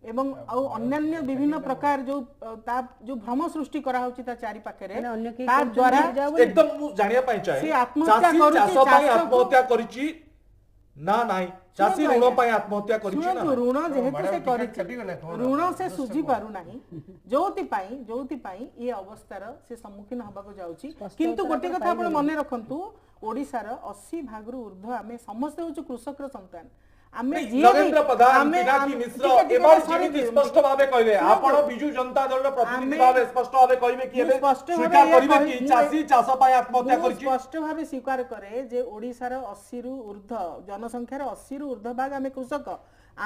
ଏବଂ ଆଉ ଅନ୍ୟାନ୍ୟ ବିଭିନ୍ନ ପ୍ରକାର ଯୋଉ ଭ୍ରମ ସୃଷ୍ଟି କରାହଉଛି ତା ଚାରି ପାଖରେ ମାନେ ଅନ୍ୟ କେହି ତା କରୁଛନ୍ତି ଦ୍ୱାରା ଯାଉ ବୋଲି। ଏକଦମ ମୁଁ ଜାଣିବା ପାଇଁ ଚାହେଁ, ସେ ଆତ୍ମହତ୍ୟା ଚାଷୀ କରୁଛି, ଚାଷ ପାଇଁ ଚାଷକୁ- ଆତ୍ମହତ୍ୟା କରିଛି ନା ନାହିଁ? ଚାଷୀ ଶୁଣନ୍ତୁ ଋଣ ଆଜ୍ଞା, ପାଇଁ ଆତ୍ମହତ୍ୟା କରିଛି ନା ଶୁଣନ୍ତୁ, ନାହିଁ? ଋଣ ଯେହେତୁ ସେ ମ୍ୟାଡାମ, କରିଛି, ଟିକେ କାଟିବେ ନା, ଋଣ ସେ ସୁଝି ପାରୁନାହିଁ, ଯୋଉଥିପାଇଁ ଏ ଅବସ୍ଥାର ସେ ସମ୍ମୁଖୀନ ହବାକୁ ଯାଉଛି। କିନ୍ତୁ ଗୋଟେ କଥା ଆପଣ ମନେ ରଖନ୍ତୁ, ଓଡିଶାର 80 ଭାଗରୁ ଉର୍ଦ୍ଧ୍ୱ ଆମେ ସମସ୍ତେ ହଉଛୁ କୃଷକର ସନ୍ତାନ। ଆମେ ଯିଏ ବି- ନରେନ୍ଦ୍ର ପ୍ରଧାନ, ଆମେ- ପିନାକୀ ଆମେ- ମିଶ୍ର ଟିକେ- ଟିକେ ଏবার sorry, ଯେମିତି ଟିକେ- ସ୍ପଷ୍ଟ ଭାବେ କହିବେ, ଶୁଣନ୍ତୁ, ଆପଣ ବିଜୁ ଜନତା ଦଳର ପ୍ରତିନିଧି ଆମେ- ଭାବେ ସ୍ପଷ୍ଟ ଭାବେ କହିବେ କି ଏବେ ମୁଁ ସ୍ପଷ୍ଟ ଭାବେ ସ୍ୱୀକାର ଏହା କରିବେ କହି- କି ମୁଁ- ଚାଷୀ ଚାଷ ପାଇଁ ଆତ୍ମହତ୍ୟା ମୁଁ କରିଛି? ସ୍ପଷ୍ଟ ଭାବେ ସ୍ୱୀକାର କରେ ଯେ ଓଡିଶାର 80ରୁ ଉର୍ଦ୍ଧ୍ୱ ଜନସଂଖ୍ୟାର 80ରୁ ଉର୍ଦ୍ଧ୍ୱ ଭାଗ ଆମେ କୃଷକ।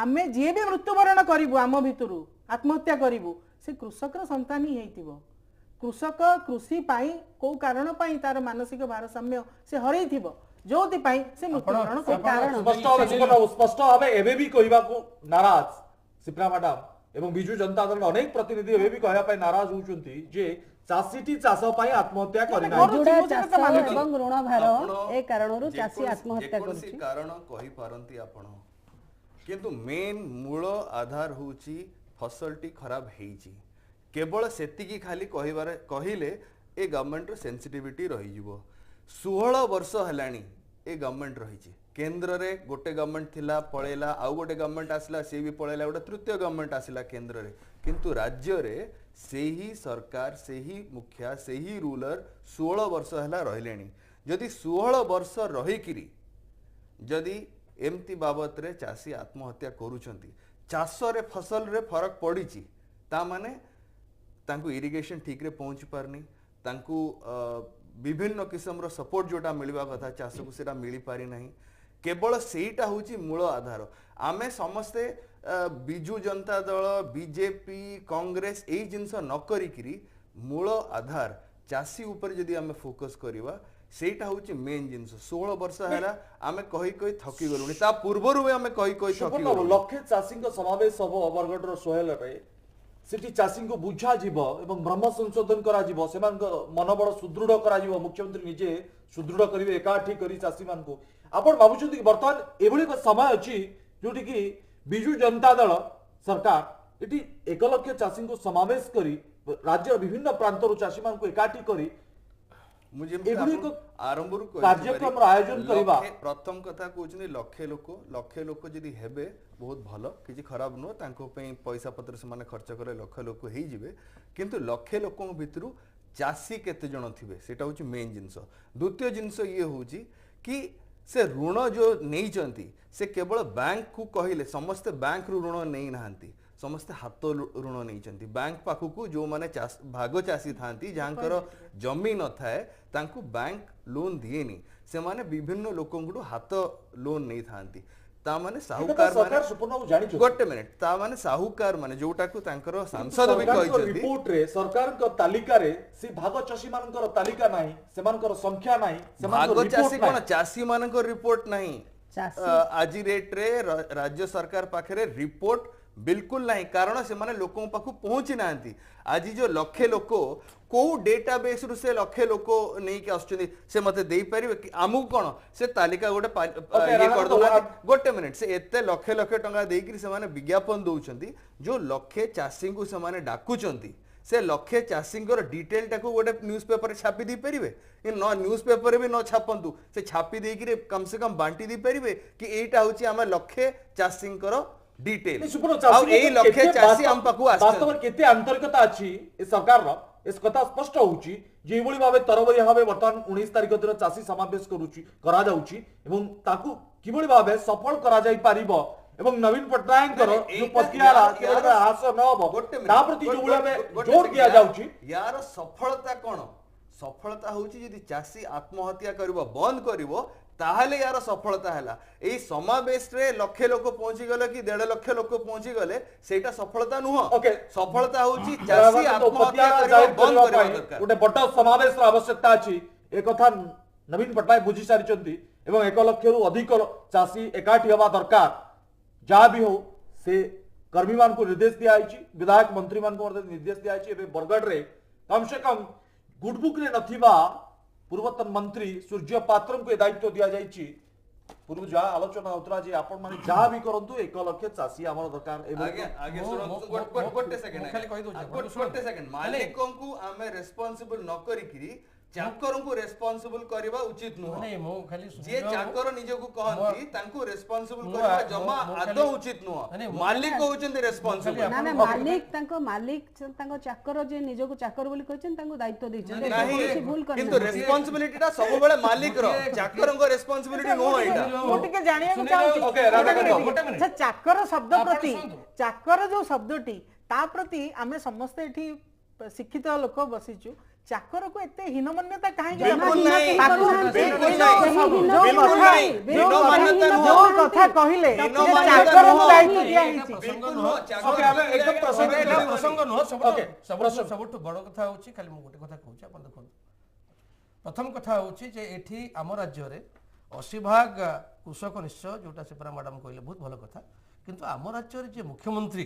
ଆମେ ଯିଏ ବି ମୃତ୍ୟୁବରଣ କରିବୁ ଆମ ଭିତରୁ ଆତ୍ମହତ୍ୟା କରିବୁ ସେ କୃଷକର ସନ୍ତାନ ହିଁ ହେଇଥିବ। କୃଷକ କୃଷି ପାଇଁ କୋଉ କାରଣ ପାଇଁ ତାର ମାନସିକ ଭାରସାମ୍ୟ ସେ ହରେଇଥିବ, ଯୋଉଥିପାଇଁ ସେ ମୃତ୍ୟୁବରଣ କରିବ। କାରଣ ସ୍ପଷ୍ଟ ଭାବେ ସୁପର୍ଣ୍ଣ ବାବୁ, ସ୍ପଷ୍ଟ ଭାବେ ଏବେ ବି କହିବାକୁ ନାରାଜ ସିପ୍ରା ମ୍ୟାଡାମ ଏବଂ ବିଜୁ ଜନତା ଦଳର ଅନେକ ପ୍ରତିନିଧି ଏବେ ବି କହିବା ପାଇଁ ନାରାଜ ହଉଛନ୍ତି ଯେ ଚାଷୀଟି ଚାଷ ପାଇଁ ଆତ୍ମହତ୍ୟା କରିନାହିଁ। ମଜୁଡ଼ା ମୁଁ ଚାଷ ସେଟା ମାନୁଛି। ଏବଂ ଋଣ ଭାର ଆପଣ ଏ କାରଣରୁ ଚାଷୀ ଯେକୌଣସି- ଆତ୍ମହତ୍ୟା ଯେକୌଣସି କରୁଛି। କାରଣ କହିପାରନ୍ତି ଆପଣ, କିନ୍ତୁ ମେନ୍ ମୂଳ ଆଧାର ହଉଛି ଫସଲଟି ଖରାପ ହେଇଛି। କେବଳ ସେତିକି ଖାଲି କହିଲେ ଏ ଗଭର୍ଣ୍ଣମେଣ୍ଟର ସେନ୍ସିଟିଭିଟି ରହିଯିବ। 16 ବର୍ଷ ହେଲାଣି ଏ ଗଭର୍ଣ୍ଣମେଣ୍ଟ ରହିଛି। କେନ୍ଦ୍ରରେ ଗୋଟେ ଗଭର୍ଣ୍ଣମେଣ୍ଟ ଥିଲା, ପଳେଇଲା, ଆଉ ଗୋଟେ ଗଭର୍ଣ୍ଣମେଣ୍ଟ ଆସିଲା, ସିଏ ବି ପଳେଇଲା, ଗୋଟେ ତୃତୀୟ ଗଭର୍ଣ୍ଣମେଣ୍ଟ ଆସିଲା କେନ୍ଦ୍ରରେ, କିନ୍ତୁ ରାଜ୍ୟରେ ସେହି ସରକାର, ସେହି ମୁଖିଆ, ସେହି ରୁଲର 16 ବର୍ଷ ହେଲା ରହିଲେଣି। ଯଦି 16 ବର୍ଷ ରହିକିରି ଯଦି ଏମିତି ବାବଦରେ ଚାଷୀ ଆତ୍ମହତ୍ୟା କରୁଛନ୍ତି, ଚାଷରେ ଫସଲରେ ଫରକ ପଡ଼ିଛି, ତା ମାନେ ତାଙ୍କୁ ଇରିଗେସନ୍ ଠିକ୍ରେ ପହଞ୍ଚି ପାରୁନି, ତାଙ୍କୁ ବିଭିନ୍ନ କିସମର ସପୋର୍ଟ ଯୋଉଟା ମିଳିବା କଥା ଚାଷକୁ ସେଟା ମିଳିପାରି ନାହିଁ। କେବଳ ସେଇଟା ହେଉଛି ମୂଳ ଆଧାର। ଆମେ ସମସ୍ତେ ବିଜୁ ଜନତା ଦଳ, ବିଜେପି, କଂଗ୍ରେସ ଏଇ ଜିନିଷ ନ କରିକିରି ମୂଳ ଆଧାର ଚାଷୀ ଉପରେ ଯଦି ଆମେ ଫୋକସ୍ କରିବା, ସେଇଟା ହଉଛି ମେନ୍ ଜିନିଷ। 16 ବର୍ଷ ହେଲା ଆମେ କହି ଥକି ଗଲୁଣି, ତା ପୂର୍ବରୁ ବି ଆମେ କହି ଥକି ସୁପର୍ଣ୍ଣ ବାବୁ, ଗଲୁଣି। ଲକ୍ଷେ ଚାଷୀଙ୍କ ସମାବେଶ ହବ ଅବରଗଡ଼ର ସୋହେଲରେ। ସେଠି ଚାଷୀଙ୍କୁ ବୁଝାଯିବ ଏବଂ ବ୍ରହ୍ମ ସଂଶୋଧନ କରାଯିବ, ସେମାନଙ୍କ ମନୋବଳ ସୁଦୃଢ଼ କରାଯିବ, ମୁଖ୍ୟମନ୍ତ୍ରୀ ନିଜେ ସୁଦୃଢ଼ କରିବେ ଏକାଠି କରି ଚାଷୀମାନଙ୍କୁ। ଆପଣ ଭାବୁଛନ୍ତି କି ବର୍ତ୍ତମାନ ଏଭଳି ଏକ ସମୟ ଅଛି ଯୋଉଠି କି ବିଜୁ ଜନତା ଦଳ ସରକାର ଏଠି 1 ଲକ୍ଷ ଚାଷୀଙ୍କୁ ସମାବେଶ କରି ରାଜ୍ୟର ବିଭିନ୍ନ ପ୍ରାନ୍ତରୁ ଚାଷୀମାନଙ୍କୁ ଏକାଠି କରି ମୁଁ ଯେମିତି ଏଭଳି ଏକ ଆରମ୍ଭରୁ କାର୍ଯ୍ୟକ୍ରମର ଆୟୋଜନ କରିବା। ପ୍ରଥମ କଥା କହୁଛନ୍ତି ଲକ୍ଷେ ଲୋକ ଯଦି ହେବେ ବହୁତ ଭଲ, କିଛି ଖରାପ ନୁହଁ, ତାଙ୍କ ପାଇଁ ପଇସା ପତ୍ର ସେମାନେ ଖର୍ଚ୍ଚ କଲେ ଲକ୍ଷ ଲୋକ ହେଇଯିବେ, କିନ୍ତୁ ଲକ୍ଷେ ଲୋକଙ୍କ ଭିତରୁ ଚାଷୀ କେତେ ଜଣ ଥିବେ ସେଟା ହଉଛି ମେନ୍ ଜିନିଷ। ଦ୍ୱିତୀୟ ଜିନିଷ ଇଏ ହଉଛି କି ସେ ଋଣ ଯୋଉ ନେଇଛନ୍ତି ସେ କେବଳ ବ୍ୟାଙ୍କକୁ କହିଲେ, ସମସ୍ତେ ବ୍ୟାଙ୍କରୁ ଋଣ ନେଇନାହାନ୍ତି, ସମସ୍ତେ ହାତ ଋଣ ନେଇଛନ୍ତି। ବ୍ୟାଙ୍କ ପାଖକୁ ଯୋଉମାନେ ଭାଗ ଚାଷୀ ଥାନ୍ତି, ଯାହାଙ୍କର ଜମି ନଥାଏ, ତାଙ୍କୁ ବ୍ୟାଙ୍କ ଲୋନ୍ ଦିଏନି, ସେମାନେ ବିଭିନ୍ନ ଲୋକଙ୍କଠୁ ହାତ ଲୋନ୍ ନେଇଥାନ୍ତି। ତାମାନେ ସାହୁକାର ସରକାର ସୁପର୍ଣ୍ଣ ବାବୁ ଜାଣିଛନ୍ତି। ଗୋଟେ ମିନିଟ, ତାମାନେ ସାହୁକାର ମାନେ ଯୋଉଟାକୁ ତାଙ୍କର ସାଂସଦ ବି କହିଛନ୍ତି, ରିପୋର୍ଟରେ ସରକାରଙ୍କ ତାଲିକାରେ ସେ ଭାଗ ଚାଷୀ ମାନଙ୍କର ତାଲିକା ନାହିଁ, ସେମାନଙ୍କର ସଂଖ୍ୟା ନାହିଁ, ଭାଗ ଚାଷୀ ରିପୋର୍ଟ କଣ ନାହିଁ। ଚାଷୀ ମାନଙ୍କର ରିପୋର୍ଟ ନାହିଁ। ଚାଷୀ ଆଜି ରେଟ୍ରେ ରାଜ୍ୟ ସରକାର ପାଖରେ ରିପୋର୍ଟ ବିଲକୁଲ ନାହିଁ, କାରଣ ସେମାନେ ଲୋକଙ୍କ ପାଖକୁ ପହଞ୍ଚି ନାହାନ୍ତି। ଆଜି ଯୋଉ ଲକ୍ଷେ ଲୋକ କୋଉ ଡେଟାବେସ୍ ରୁ ସେ ଲକ୍ଷେ ଲୋକ ନେଇକି ଆସୁଛନ୍ତି, ସେ ମତେ ଦେଇପାରିବେ କି? ଆମକୁ କଣ ସେ ତାଲିକା ଗୋଟେ ଇଏ କରିଦଉନାହାନ୍ତି। ଗୋଟେ ମିନିଟ, ସେ ଏତେ ଲକ୍ଷ ଲକ୍ଷ ଟଙ୍କା ଦେଇକିରି ସେମାନେ ବିଜ୍ଞାପନ ଦଉଛନ୍ତି, ଯୋଉ ଲକ୍ଷେ ଚାଷୀଙ୍କୁ ସେମାନେ ଡାକୁଛନ୍ତି, ସେ ଲକ୍ଷେ ଚାଷୀଙ୍କର ଡିଟେଲଟାକୁ ଗୋଟେ ନ୍ୟୁଜ ପେପରରେ ଛାପି ଦେଇପାରିବେ? ନ୍ୟୁଜ ପେପରରେ ବି ନ ଛାପନ୍ତୁ, ସେ ଛାପି ଦେଇକିରି କମ ସେ କମ ବାଣ୍ଟି ଦେଇପାରିବେ କି ଏଇଟା ହଉଛି ଆମେ ଲକ୍ଷେ ଚାଷୀଙ୍କର ଡିଟେଲ, ଆଉ ଏଇ ଲକ୍ଷେ ଚାଷୀ ଆମ ପାଖକୁ ବାସ୍ତବରେ ଆସିଛନ୍ତି। କେତେ ଆନ୍ତରିକତା ଅଛି ଏ ସରକାରର इस कथा स्पष्ट होउची जे एभली भाबे तरबरिया भाबे वर्तमान 19 तारिख दिन चासी समावेश करूची करा जाउची एवं ताकू किभली भाबे सफल करा जाई पारिबो एवं नवीन पटनायक करो जो प्रक्रिया ह्रास न हो ता प्रति जो भाबे जोर दिया जाउची यार सफलता कोन सफलता होची यदि चासी आत्महत्या करबो बंद करबो ताहले यार सफलता हैला एई समावेश रे लक्ष लोक पहुंची गले कि 1.5 लाख लोक पहुंची गले सेटा सफलता नुह ओके सफलता होची चासी आत्महत्या करबो बंद करबा दरकार गोटे बड़ समावेश आवश्यकता अछि ए कथा नवीन पटनायक बुझी सारिचंती एवं 1 लाख रु अधिक चासी एकाठी हवा दरकार जहाँ भी हो से कर्मी मान को निर्देश दिया विधायक मंत्री मान को निर्देश दिया बरगढ़ रे कम से कम गुडबुक रे नथिबा पूर्वतन मंत्री सूर्य पात्र को दायित्व दिया जाइछि पूर्व जहाँ आलोचना होतला जे आपण माने जहाँ भी करंतु 1 लाख चासी हमर दरकार आगे आगे सुनो गोटे सेकंड मालिकों को आमे रेस्पोंसिबल न करी कि चाकर को रेस्पोंसिबल करबा उचित नुह नहीं मो खाली जे चाकर निजे को कहंती तांको रेस्पोंसिबल करबा जमा आदो उचित नुह मालिक होचन रेस्पोंसिबल ना ना मालिक तांको चाकर जे निजे को चाकर बोली कहछन तांको दायित्व दैछन नहीं भूल कर किंतु रेस्पोंसिबिलिटी ता सब बेले मालिक रो चाकर को रेस्पोंसिबिलिटी नुह एटा ମୁଁ ଟିକେ ଜାଣିବାକୁ ଚାହୁଁଛି ओके ଗୋଟେ minute। ଆଚ୍ଛା, ଚାକର ଶବ୍ଦ ଆପଣ ପ୍ରତି ଶୁଣନ୍ତୁ। ଚାକର ଯୋଉ ଶବ୍ଦଟି ତା ପ୍ରତି ଆମେ ସମସ୍ତେ ଏଠି ଶିକ୍ଷିତ ଲୋକ ବସିଛୁ ଚାକରକୁ ଏତେ ହୀନମନ୍ୟତା କାହିଁକି बिल्कुल ଦେବା? नहीं ତାକୁ बिल्कुल ନାହିଁ। बिल्कुल नहीं ଯୋଉ କଥା କହିଲେ हीनो ଯେ मान्यता ଚାକରକୁ ନୁହଁ। ଦାୟିତ୍ୱ ଦିଆହେଇଛି बिल्कुल नुह ओके हम एकदम प्रसंग ଏଇଟା ପ୍ରସଙ୍ଗ ନୁହଁ Okay, ସବୁଠୁ ବଡ଼ କଥା ହେଉଛି ଖାଲି ମୁଁ ଗୋଟେ କଥା କହୁଛି ଆପଣ ଦେଖନ୍ତୁ ପ୍ରଥମ କଥା ହେଉଛି ଯେ ଏଠି ଆମ ରାଜ୍ୟରେ 80% କୃଷକ ନିଶ୍ଚୟ ଯୋଉଟା ସେ ପରା ମ୍ୟାଡାମ କହିଲେ ବହୁତ ଭଲ କଥା କିନ୍ତୁ ଆମ ରାଜ୍ୟରେ ଯେ ମୁଖ୍ୟମନ୍ତ୍ରୀ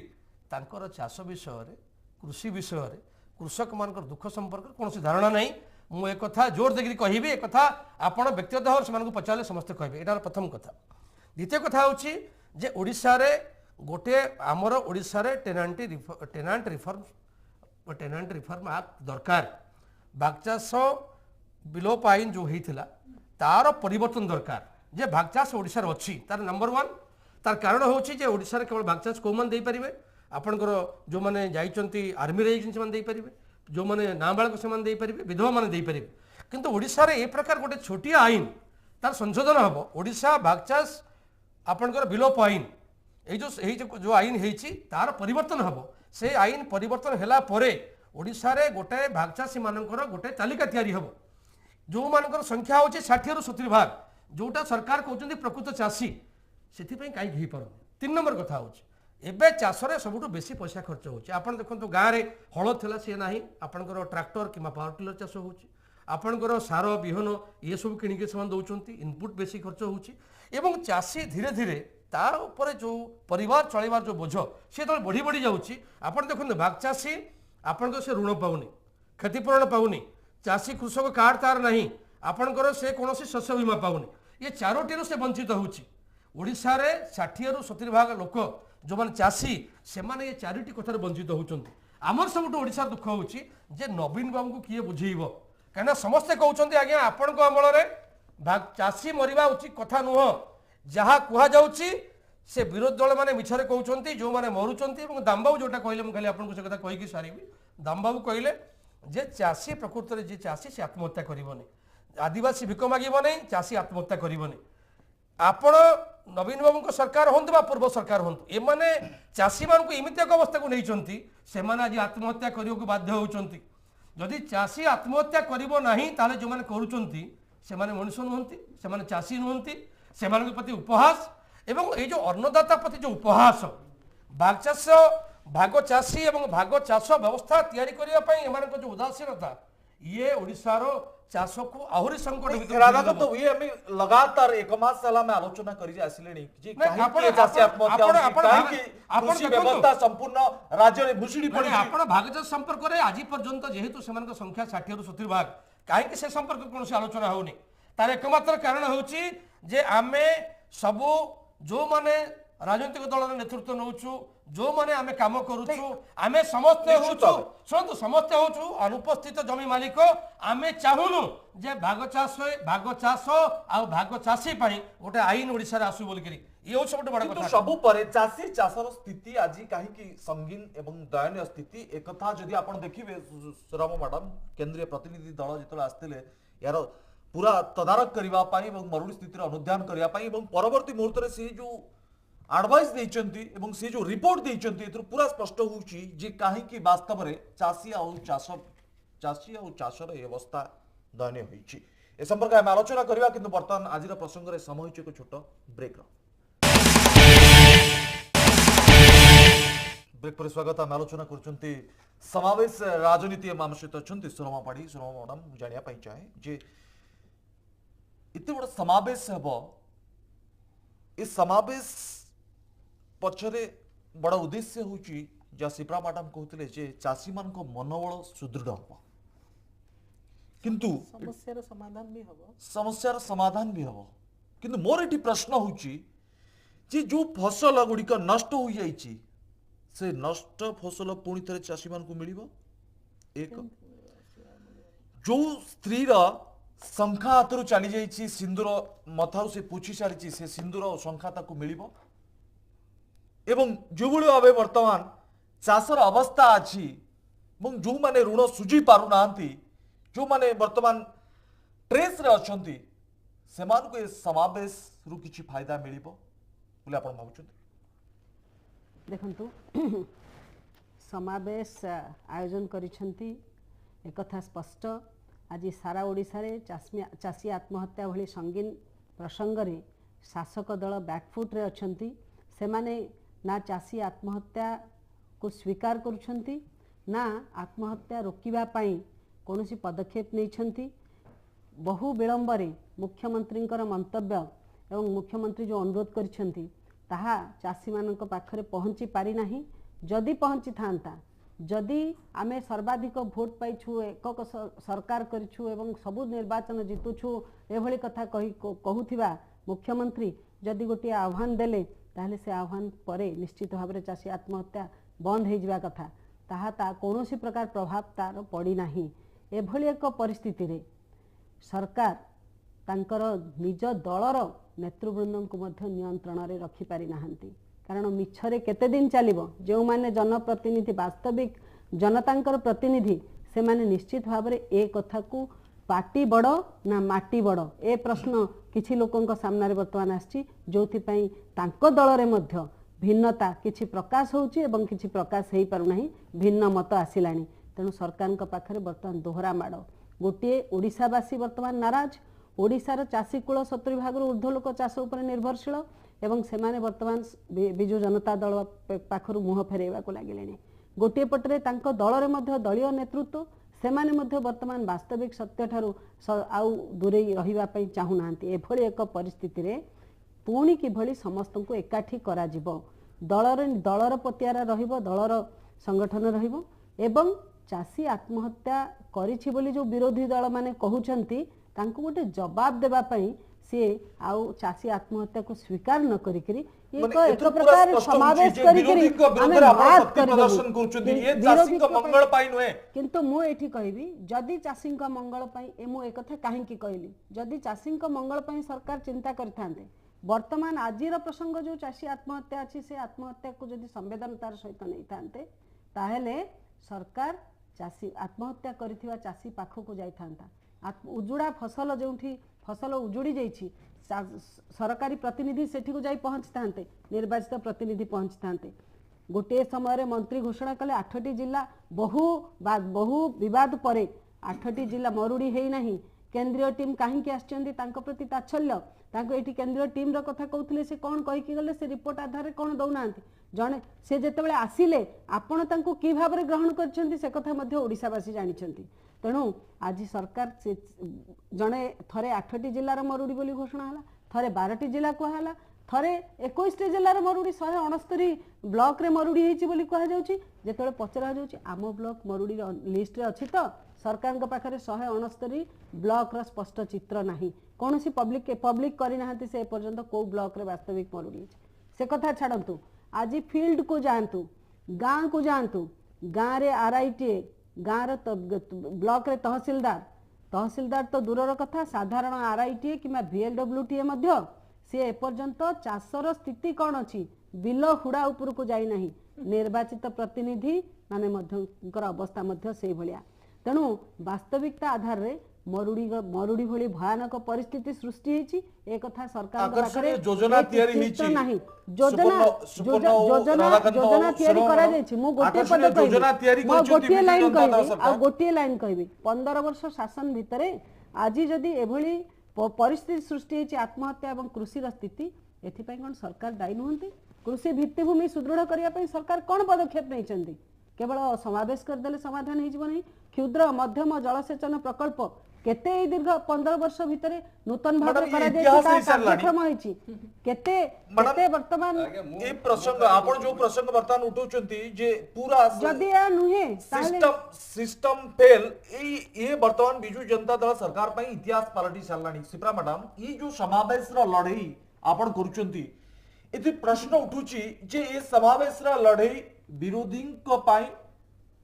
ତାଙ୍କର ଚାଷ ବିଷୟରେ କୃଷି ବିଷୟରେ କୃଷକମାନଙ୍କର ଦୁଃଖ ସମ୍ପର୍କରେ କୌଣସି ଧାରଣା ନାହିଁ ମୁଁ ଏ କଥା ଜୋର ଦେଇକି କହିବି ଏ କଥା ଆପଣ ବ୍ୟକ୍ତିଗତ ଭାବରେ ସେମାନଙ୍କୁ ପଚାରିଲେ ସମସ୍ତେ କହିବେ ଏଇଟାର ପ୍ରଥମ କଥା ଦ୍ୱିତୀୟ କଥା ହେଉଛି ଯେ ଓଡ଼ିଶାରେ ଗୋଟିଏ ଆମର ଓଡ଼ିଶାରେ ଟେନାଣ୍ଟ ରିଫର୍ମ ଆକ୍ଟ ଦରକାର ବାଗଚାଷ ବିଲୋପ ଆଇନ ଯେଉଁ ହେଇଥିଲା ତାର ପରିବର୍ତ୍ତନ ଦରକାର ଯେ ବାଗଚାଷ ଓଡ଼ିଶାରେ ଅଛି ତାର ନମ୍ବର 1 ତାର କାରଣ ହେଉଛି ଯେ ଓଡ଼ିଶାରେ କେବଳ ବାଗଚାଷ କେଉଁମାନେ ଦେଇପାରିବେ ଆପଣଙ୍କର ଯେଉଁମାନେ ଯାଇଛନ୍ତି ଆର୍ମିରେ ଯାଇଛନ୍ତି ସେମାନେ ଦେଇପାରିବେ ଯେଉଁମାନେ ନାବାଳକ ସେମାନେ ଦେଇପାରିବେ ବିଧବାମାନେ ଦେଇପାରିବେ କିନ୍ତୁ ଓଡ଼ିଶାରେ ଏ ପ୍ରକାର ଗୋଟେ ଛୋଟିଆ ଆଇନ ତାର ସଂଶୋଧନ ହେବ ଓଡ଼ିଶା ବାଗଚାଷ ଆପଣଙ୍କର ବିଲୋପ ଆଇନ এই যে আইন হয়েছি তার পরিবর্তন হব সেই আইন পরিবর্তন হেলা পরে ওড়িশারে গোটে ভাগচাষী মানকর গোটে তালিকা তৈরি হব যে সংখ্যা হচ্ছে 60 ରୁ 70 ভাগ যেটা সরকার কৌଛନ୍ତି প্রকৃত চাষী সেপাই কী হয়েপার 3 নম্বর কথা হচ্ছে এবে চাষরে সবুঠু বেশি পয়সা খরচ হচ্ছে আপনার দেখুন গাঁরে হল লা সি না আপনার ট্রাক্টর কিংবা পাওয়ার টিলর চাষ হচ্ছে আপনার সার বিহন ইয়ে সব কিনিকি সে দৌঁচ ইনপুট বেশি খরচ হচ্ছে এবং চাষী ধীরে ধীরে তার উপরে যে পরিবার চলাইবার যে বোঝ সে যেত বড়ি বড়ি যাচ্ছি আপনার দেখুন বাগচাষী আপনার সে ঋণ পাওনি ক্ষতিপূরণ পাওনি চাষী কৃষক কার্ড তার না আপনার সে কোণী শস্য বীমা পাওনি ये चारोटी से वंचित होउछि ओडिशा रे 60 ରୁ 70 भाग लोक जो माने चाषी से माने ये चारोटी कथार वंचित होउछन्ति आमर सबुठ ओडिशा दुख होउछि जे नवीन बाबू को किए बुझेइबो कहना समस्ते कहउछन्ति आज्ञा आपण को अमल रे चाषी मरिबा उचित कथा नुह जहाँ कुहा जाउछि से विरोधी दल माने मिछरे कहउछन्ति जो माने मरुछन्ति एवं दामबाबू जोटा कहले मु खाली आपन को से कथा कहि कि सारिबी दामबाबू कहले जे चाषी प्रकृत रे जे चाषी से आत्महत्या करिवनी आदिवासी भिक मागिब नहीं चाषी आत्महत्या करिवनी आपण नवीन बाबू सरकार हूँ पूर्व सरकार हूँ एमाने चाषी मान एमती एक अवस्था को नहीं से आज आत्महत्या करने को बाध्य होती जदि चाषी आत्महत्या करिवो नहीं ताले जो माने करूचंती से माने मनुष्य नुहंती से माने चाषी नुहंती से माने प्रति उपहास एवं ये जो अन्नदाता प्रति जो उपहास भाग चाष भाग चाषी एवं भाग चाष व्यवस्था तैयारी करने एम जो उदासीनता ये ओडिशार चाष को आहरी संकट राधा तो ये हमें लगातार एक मास साल में आलोचना करी आसिलेनी जे काहे चाषी आत्महत्या काहे कृषि व्यवस्था संपूर्ण राज्य रे भुसुडी पड़ी आपण भागचाष संपर्क रे आज पर्यंत जेहेतु सेमान संख्या 60 ରୁ 70 भाग काहे से संपर्क कोनोसी आलोचना होनी तार एकमात्र कारण होची जे आमे सबु जो माने राजनीतिक दल नेतृत्व नौचु जो माने आमे काम करूछु आमे समस्त होछु सुनतु समस्त होछु अनुपस्थित जमी मालिक आमे चाहुनु जे भाग चाष आ भाग चाषी पई गोटे आईन ओडिसा रे आसु बोल करी ये हूँ सबुठ बड़ किंतु कथा सबु परे चासी चाषर स्थिति आज कहीं संगीन एवं दयनीय स्थिति एक कथा जदि आपण देखिबे सुराम मैडम केंद्रीय प्रतिनिधि दल जितले आस्तिले यार पूरा तदारक करबा पई एवं मरुड़ी स्थितिर अनुध्यान करबा पई एवं परवर्ती मुहूर्त रे से जो एडवाइस देइचंती एवं से जो रिपोर्ट देइचंती एथुर पूरा स्पष्ट होउची जे काहे कि वास्तव रे चासी आ चाषर ए अवस्था दयनीय होइची ए संपर्क में आलोचना करबा किंतु वर्तमान आज प्रसंग रे समय होइची एक छोट ब्रेक रो ब्रेक पर स्वागत आम आलोचना कर समावेश राजनीति आम सहित अच्छा सुरमा पाढ़ी सुरमा मैडम जानापी चाहे जे एत बड़ समावेश हम ये समावेश पछरे बड़ उद्देश्य हूँ जहाँ सिप्रा मैडम कहते जे चाषी मान मनोबल सुदृढ़ हम किंतु समस्यार समाधान भी हबो समस्यार समाधान भी हम किंतु मोर ये प्रश्न हूँ जे जो फसल गुड़िक नष्ट हो जाइए से नष्ट फसल पुणी थे चाषी मान को मिल एक जो स्त्री शंखा हाथ चली जाइए सिंदूर मथाऊ से पूछी सारी से सिंदूर शंखा ताकू मिल एवं जो भाव वर्तमान चाषर अवस्था अच्छी जो माने ऋण सुझी पारु ना जो माने वर्तमान ट्रेस रे अछंती सेमान को समावेश रु किछि फायदा मिलिबो बोले आपण भाबुछन देखंतु समावेश आयोजन करिसंती एकथा स्पष्ट आज सारा ओडिशा रे चाषी आत्महत्या भली संगीन प्रसंग रे शासक दल बैकफुट रे अछंती सेमाने ना चाषी आत्महत्या को स्वीकार करुछंती ना आत्महत्या रोकिबा पाई कोनोसी पदक्षेप नहीं बहु विलंब मुख्यमंत्री मंतव्य एवं मुख्यमंत्री जो अनुरोध करिसेंती ताहा चाषी मानक पाखरे पहुँची पारि नाही जदि पहुँची थांता जदि आमे सर्वाधिक भोट पाइछु एकक सरकार करिछु एवं सबु निर्वाचन जितुछु एभली कथा कहूथिबा मुख्यमंत्री जदि गोटे आह्वान देले ताहले से आह्वान परे निश्चित भाव चाषी आत्महत्या बंद हो जावा कथा ताहा कौनसी प्रकार प्रभाव तार पड़ी नाही एभली एक परिस्थिति रे सरकार तांकर निज दलर नेतृवृंद को मध्य नियंत्रण रे रखि पारि नाहंती कारण मिछरे केते दिन चलिबो जो माने जनप्रतिनिधि वास्तविक जनतांकर प्रतिनिधि से माने निश्चित भाव रे ए कथा को पार्टी बड़ ना माटी बड़ ए प्रश्न किछि लोकंक सामने रे वर्तमान आछि जोथि पई तांको दल रे मध्य भिन्नता किछि प्रकाश होउछि एवं किछि प्रकाश हेई पारु नाही भिन्न मत आसिलानी तेणु सरकार पाखरे वर्तमान दोहरा माड़ गोटे ओडिशावासी वर्तमान नाराज ओडिशार चाषी कूल 70 भाग ऊर्ध्व लोक चाष उपर निर्भरशील एवं सेमाने वर्तमान बिजु जनता दल पाखरु मुह फेरेवा को लागिलेनी गोटे पटरे तांको दल रे मध्य दलीय नेतृत्व सेमाने मध्य वर्तमान वास्तविक सत्य ठारू आउ दूरे रहिबा पई चाहू नांती एभली एक परिस्थिति रे पुणी किभली समस्त को एकाठी करा जिवो दलर पतियारा रहिबो दलर संगठन रहिबो एवं चाषी आत्महत्या करिछि बोली जो विरोधी दल माने कहउछंती तांको गोटे जवाब देबा पई से आउ चाषी आत्महत्या को स्वीकार न करी एक प्रकार समावेश करी किंतु मु एठी कहबी जदि चाषी मंगल पई एमु एक कथा काहे की कहली जदि चाषी मंगल पई सरकार चिंता करथांते वर्तमान आजिर प्रसंग जो चाषी आत्महत्या अच्छी से आत्महत्या को जदि संवेदनतार सहित नहीं थांते ताहेले सरकार चाषी आत्महत्या करिथिबा चाषी पाखको जाई थांता उजुड़ा फसल जोठी फसल उजुड़ी जाइछि सरकारी प्रतिनिधि सेठी को जाई पहुँच थांते निर्वाचित प्रतिनिधि पहुँच थांते गोटे समय मंत्री घोषणा कले 8टी जिला बहु विवाद परे 8टी जिला मरुड़ी हेई नाही केंद्रीय टीम कहीं आसचंदी तांको प्रति ताच्छल्य तांको एठी केंद्रीय टीम रो कथा कहउथिले से कोन कहि कि गले से रिपोर्ट आधार रे कोन दउनांती जणे से जेतेबेले आसिले आपण तांको की भाबरे ग्रहण करछंती से कथा मध्ये ओडिसावासी जानिछंती तेणु आज सरकार से जणे थरे 8टी जिल्लार मरुड़ी बोली घोषणा हला थरे 12टी जिला कहला थरे 21टी जिल्लार मरुड़ी 169 ब्लॉक रे मरुड़ी हेची बोली कहा जाउची जेतेबेले पचरा जाउची आमो ब्लॉक मरुड़ी लिस्ट रे अछि तो सरकार के पाखरे 169 ब्लॉक रो स्पष्ट चित्र नाही कोनोसी पब्लिक करि नाहंती से पर्यंत को ब्लॉक रे वास्तविक मरुड़ी से कथा छाडंतु आज फील्ड को जानतु गाँ को जानतु गाँ रे आरआईटी गाँ रे ब्लॉक रे तहसीलदार तो दूरर कथा साधारण आरआईटी कि VLWTA मध्य सी एपर्यंत चाषर स्थिति कौन अच्छी बिल हुड़ा उपरकू जाई नहीं निर्वाचित प्रतिनिधि माने अवस्था से भलिया तेणु वास्तविकता आधार रे मरुड़ी भली भयानक परिस्थिति सृष्टि हेची ए कथा सरकार आकर्षणीय योजना तयारी हेची नहीं योजना तयारी करा जायछि मु गोटे पद योजना तयारी कहबी करछथि गोटे लाइन जनता दल कहबी सरकार। आ गोटे लाइन कहबी 15 वर्ष शासन भितरे आज जदि एभली परिस्थिति सृष्टि हेची आत्महत्या एवं कृषि स्थिति एथिपई कोन सरकार दायी नुहंती कृषि भित्तिभूमि सुदृढ़ करिया पई सरकार कोन पदक्षेप नैचंती केवल समावेश करदेले समाधान हेजिबो नहीं क्षुद्र मध्यम जलसेचन प्रकल्प केते दीर्घ 15 वर्ष भितरे नूतन भाव करा कार्यक्रम होइछि केते केते वर्तमान ए प्रसंग आपण जो प्रसंग वर्तमान उठौचंती जे पूरा जदि या नुहे सिस्टम फेल ये वर्तमान बिजू जनता दल सरकार पई इतिहास पलटी सारलानी सिप्रा मैडम ये जो समावेश रा लड़ई आपण करूचंती एति प्रश्न उठुची जे ए समावेश रा लड़ई विरोधी को पाई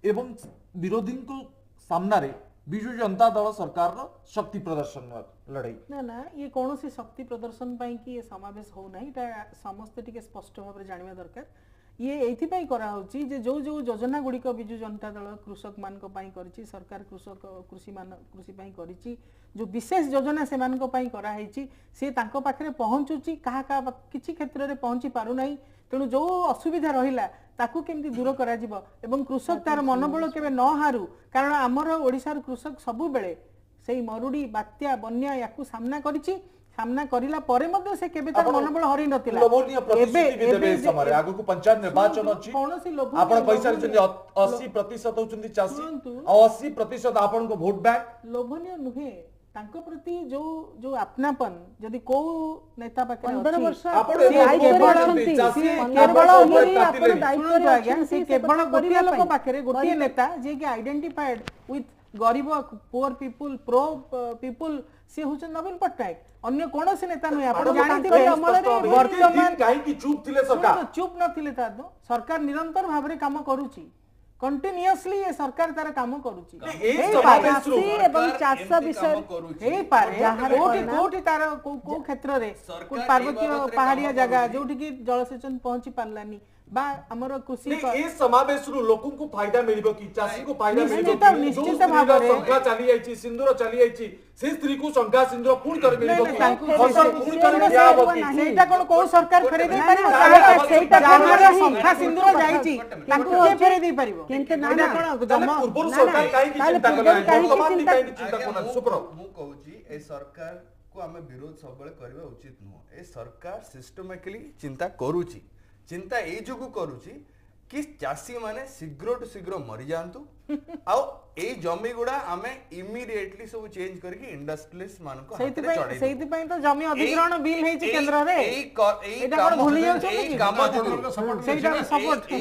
एवं विरोधी को सामना रे बिजू जनता दल सरकार शक्ति प्रदर्शन लड़ाई ना ना ये कौन सी शक्ति प्रदर्शन पाई कि ये समावेश हो नहीं समस्ते टिके स्पष्ट भाव जानवा दरकार ये एथिपाई करा होची जे जो जो योजना गुड़िक बिजू जनता दल कृषक मान करिछि सरकार कृषि पाई करिछि जो विशेष योजना से मान करा हेछि से तांको पाखरे पहुंचुची कहा किछि क्षेत्र रे पहुंची पारु नाही तेणु जो असुविधा रहिला ताकू केमती दूर करा जिवो एवं कृषक तार मनोबल केबे न हारू कारण हमर ओडिसार कृषक सबु बेले सेही मरुडी बात्या बन्या याकू सामना करिछि सामना करिला परे मध्ये से केबे तार मनोबल हरि नतिला लोभनीय प्रतिश्रुति भी देबे समय आगु को पंचायत निर्वाचन अछि कोनोसी लोभ आपण पैसा छथि 80% होचंती चासी और 80% आपण को वोट बैंक लोभनीय नुहे तांको प्रति जो जो अपनापन यदि को नेता पाके 15 वर्ष आपण केवल गोटे लोक पाखे गोटे नेता जे कि आइडेंटिफाइड विथ गरीब पुअर पीपुल प्रो पीपुल से होछ नवीन पट्टनायक अन्य कौन से नेता नुहे आपण जानिथिबे वर्तमान काहे कि चुप थिले सरकार चुप नथिले ता सरकार निरंतर भाबरे काम करूची कंटिन्यूअसली ये सरकार तार काम करूची एवं चाष विषय हे पारे कोठी तार को क्षेत्र रे पार्वतीय पहाड़िया जगह जोठी की जलसेचन पहुंची पारलानी बा हमर कृषि ए समावेश रु लोकन को फायदा मिलिबो कि चासी को फायदा निश्चित भाबरे संख्या चली आइची सिंदूर चली आइची से स्त्री को संख्या सिंदूर पूर्ण कर मिलिबो फसल पूर्ण कर दियाबो कि सेटा कोन को सरकार फेरे दे पारिबो सेटा हमर संख्या सिंदूर जाईची ताकू के फेरे दे पारिबो किंतु ना कोन जमा पूर्व सरकार काहे कि चिंता करला वर्तमान भी काहे कि चिंता करला सुप्रो मु कहूची ए सरकार को हमें विरोध सबले करबा उचित नुह ए सरकार सिस्टमैटिकली चिंता करूची चिंता ए जोगु करूची कि चासी माने शीघ्र टू शीघ्र मरि जानतु आउ ए जमी गुडा हमें इमीडिएटली सब चेंज करके इंडस्ट्रियलिस्ट मान को हाथ रे चढ़ाई सेति पई तो जमी अधिग्रहण बिल हेछि केंद्र रे एटा कोन भूली जाउछ कि काम सपोर्ट ए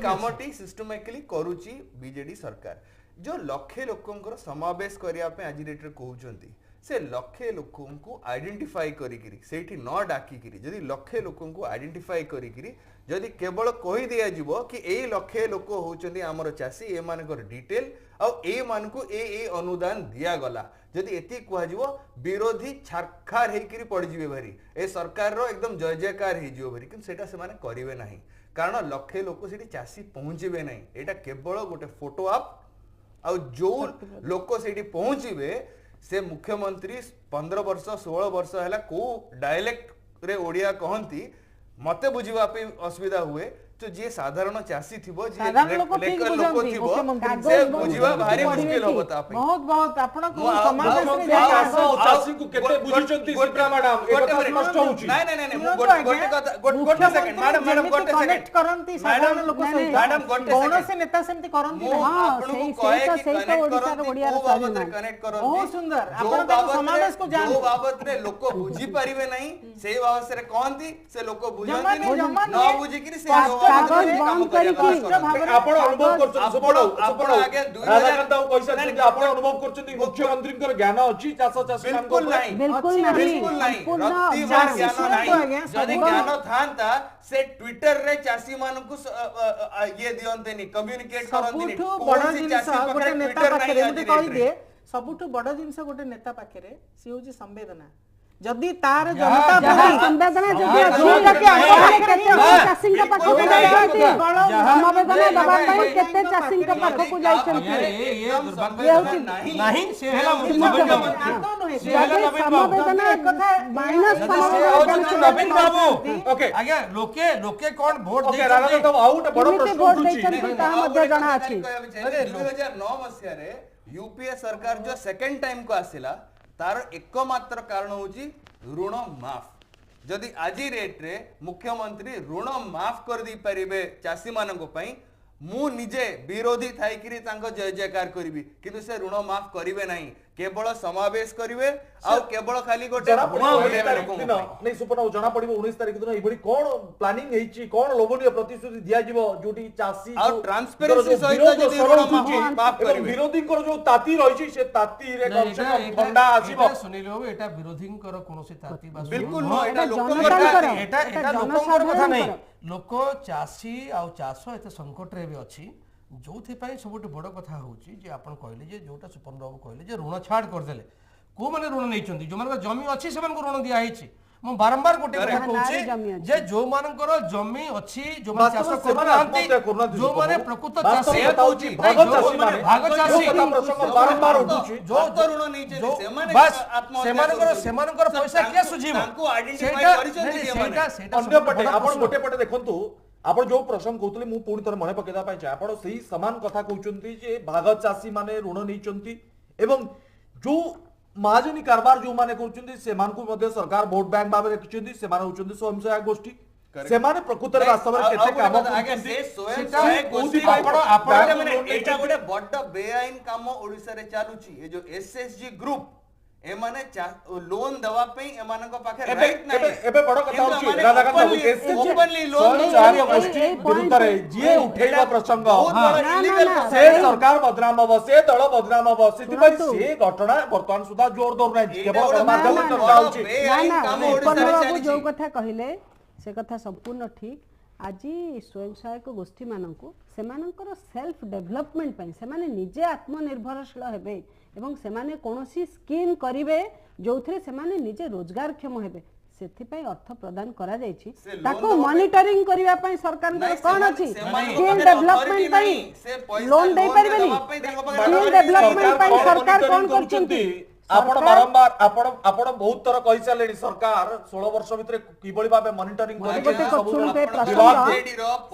कामटी सिस्टमैटिकली करूची बीजेडी सरकार जो लक्षे लोकंकर समावेश करिया पे आज डेट रे कहउचंती से लक्षे लोकों को आइडेंटिफाई करिकिरी सेठी न डाकिकिरी जदि लक्षे लोकों को आइडेंटिफाई करिकिरी जदि केवल कहि दिया जिवो कि ए लक्षे लोक होचंदी हमर चासी ए मानकर डिटेल आ ए मान को ए अनुदान दिया गला जदि एति कहआ जिवो विरोधी छारखार हेकिरी पड़ जिवे भरी ए सरकार रो एकदम जय जयकार हे जिवो भरी किंतु सेटा से माने करिवे नाही कारण लक्षे लोक सेठी चासी पहुंचीबे नाही एटा केवल गोटे फोटो आप आ जो लोक सेठी पहुंचीबे से मुख्यमंत्री 15 वर्ष 16 वर्ष है को डायलेक्ट रे ओडिया कहती मते बुझिबा पे असुविधा हुए तो जे साधारण चासी थिबो जे लेकर लोक थिबो से बुझिबा भारी मुश्किल होबो ता पे बहुत बहुत आपण को समावेश रे आसो चासी को केते बुझिचंती सिप्रा मैडम एक बात स्पष्ट होउची नहीं गोटे सेकंड मैडम गोटे सेकंड करंती साधारण लोक सहित मैडम गोटे सेकंड कौन से नेता सेमती करंती आपन को कहे कि कनेक्ट करंती बहुत सुंदर आपण को समावेश को जान जो बाबत रे लोक बुझी परिबे नहीं सेही बाबत से कहंती से लोक बुझंती न बुझी कि से कागज बंद करिकी आपण अनुभव करछन सुपड़ो आगे 2000 पैसा जे आपण अनुभव करछन मुख्यमंत्री कर ज्ञान अछि चाष चासी बिल्कुल नहीं बिल्कुल नहीं रत्ती मार ज्ञान नहीं जदि ज्ञान थांता से ट्विटर रे चासी मान को ये दियंतेनी कम्युनिकेट करंतीनी बड़ जिंस गोटे नेता पाखरे मते कहि दे सबुठु बड़ जिंस गोटे नेता पाखरे सी होची संवेदना जदि तार जनता ଯାହା ସମ୍ବେଦନା ଯଦି ଅଛି ତାହେଲେ କେତେ ଚାଷୀଙ୍କ ପାଖକୁ ଯାଇଛନ୍ତି ସମବେଦନା ଦେବା ପାଇଁ କେତେ ଚାଷୀଙ୍କ ପାଖକୁ ଯାଇଛନ୍ତି ନାହିଁ ସେ ହେଲା ସମବେଦନା ମାଇନସ୍ ନବୀନ ବାବୁ ଆଜ୍ଞା ଲୋକେ ଲୋକେ କଣ ଭୋଟ ଦେଇଛନ୍ତି ଆଉ ଗୋଟେ ବଡ କେମିତି ପ୍ରଶ୍ନ ଭୋଟ ଉଠୁଛି ଦେଇଛନ୍ତି ତାହା ମଧ୍ୟ ଜଣା ଅଛି 2009 ମସିହାରେ यूपीए सरकार जो सेकंड टाइम को आसिला तार एकमात्र कारण होची ऋण माफ जदि आज रेट रे मुख्यमंत्री ऋण माफ कर दी परिबे चासी माननको पई मु निजे विरोधी थाई किरी तांको जय जयकार करिवि किंतु से ऋण माफ करिवे नाही केवल समावेश करिवे आ केवल खाली गोटे नहीं सुपना जना पड़िबो 19 तारिख दिन एबडी कोन प्लानिंग हेची कोन लोभनीय प्रतिश्रुति दिया जिवो जोटी चासी आ ट्रांसपेरेंसी सहित जदि ऋण माफ एवं करिवे विरोधी को जो ताती रहिची से ताती रे कम से कम ठंडा आसीबो सुनिल बाबू एटा विरोधींकर कोनोसी ताती बा बिल्कुल नो एटा जनतांकर एटा एटा लोकंकर कथा नहीं लोक चासी आ चाष एते संकट रे भी अछि जोथि पई सबुठ बड़ कथा होची जे आपण कहले जे जोटा सुपन बाबू कहले जे ऋण छाड़ कर देले को माने ऋण नैचंती जो मानकर जमी अछि सेमान को ऋण दिया हेछि मो बारंबार गोटे कथा कहूची जे जो मानकर जमी अछि जो माने चाष करथांती जो माने प्रकृत चाषी होची भाग चाषी माने भाग चाषी जो प्रसंग बारंबार उठुची जो तो ऋण नैचे सेमाने बस सेमानकर पैसा के सुझिबो तांको आइडेंटिफाई करिसथि सेमाने अन्य पटे आपण गोटे पटे देखंतु आपण जो प्रसंग कहतले मु पूर्ण थर मने पकेदा पाइ आपण सही समान कथा कहउचंती जे भाग चाषी माने ऋण नैचंती एवं जो महाजनी कारबार जो माने करचंती से मान को मध्ये सरकार वोट बैंक भाबे रखिचंती से माने होचंती स्वयं सहायक गोष्ठी से माने प्रकृत रे वास्तव रे केते काम आगे से स्वयं सहायक गोष्ठी आपण माने एटा गोटे बड्ड बेआईन काम ओडिसा रे चालुची ए जो एसएसजी ग्रुप ए माने लोन दवा पे ए मानन को पाखे राइट नाही एबे बड़ कथा होची राधाकांत बाबू एसएसजी ओपनली लोन सहायक गोष्ठी विरुद्ध रे जे उठेबा प्रसंग से सरकार बदनाम हबो से दल बदनाम हबो सेति पई से घटना वर्तमान सुधा जोर दौर नाही केवल माध्यम चर्चा होची बाबू जो कथा कहिले से कथा संपूर्ण ठीक आज स्वयं सहायक गोष्ठी मानक सेमानकर सेल्फ डेभलपमेंट पई सेमाने निजे आत्मनिर्भरशील हेबे एवं सेमाने कोनोसी स्कीम करिवे जोथरे सेमाने निजे रोजगारक्षम हेबे सेथि पई अर्थ प्रदान करा जायछि ताको मॉनिटरिंग करिवा पई सरकार कोन अछि स्किल डेभलपमेंट पई लोन दे परिबेनी स्किल डेभलपमेंट पई सरकार कोन करचंती आपण बारंबार आपण बहुत तरह कहि सालेनी सरकार 16 वर्ष भितरे किबळी भाबे मॉनिटरिंग गोटे कछुन पे प्रसंग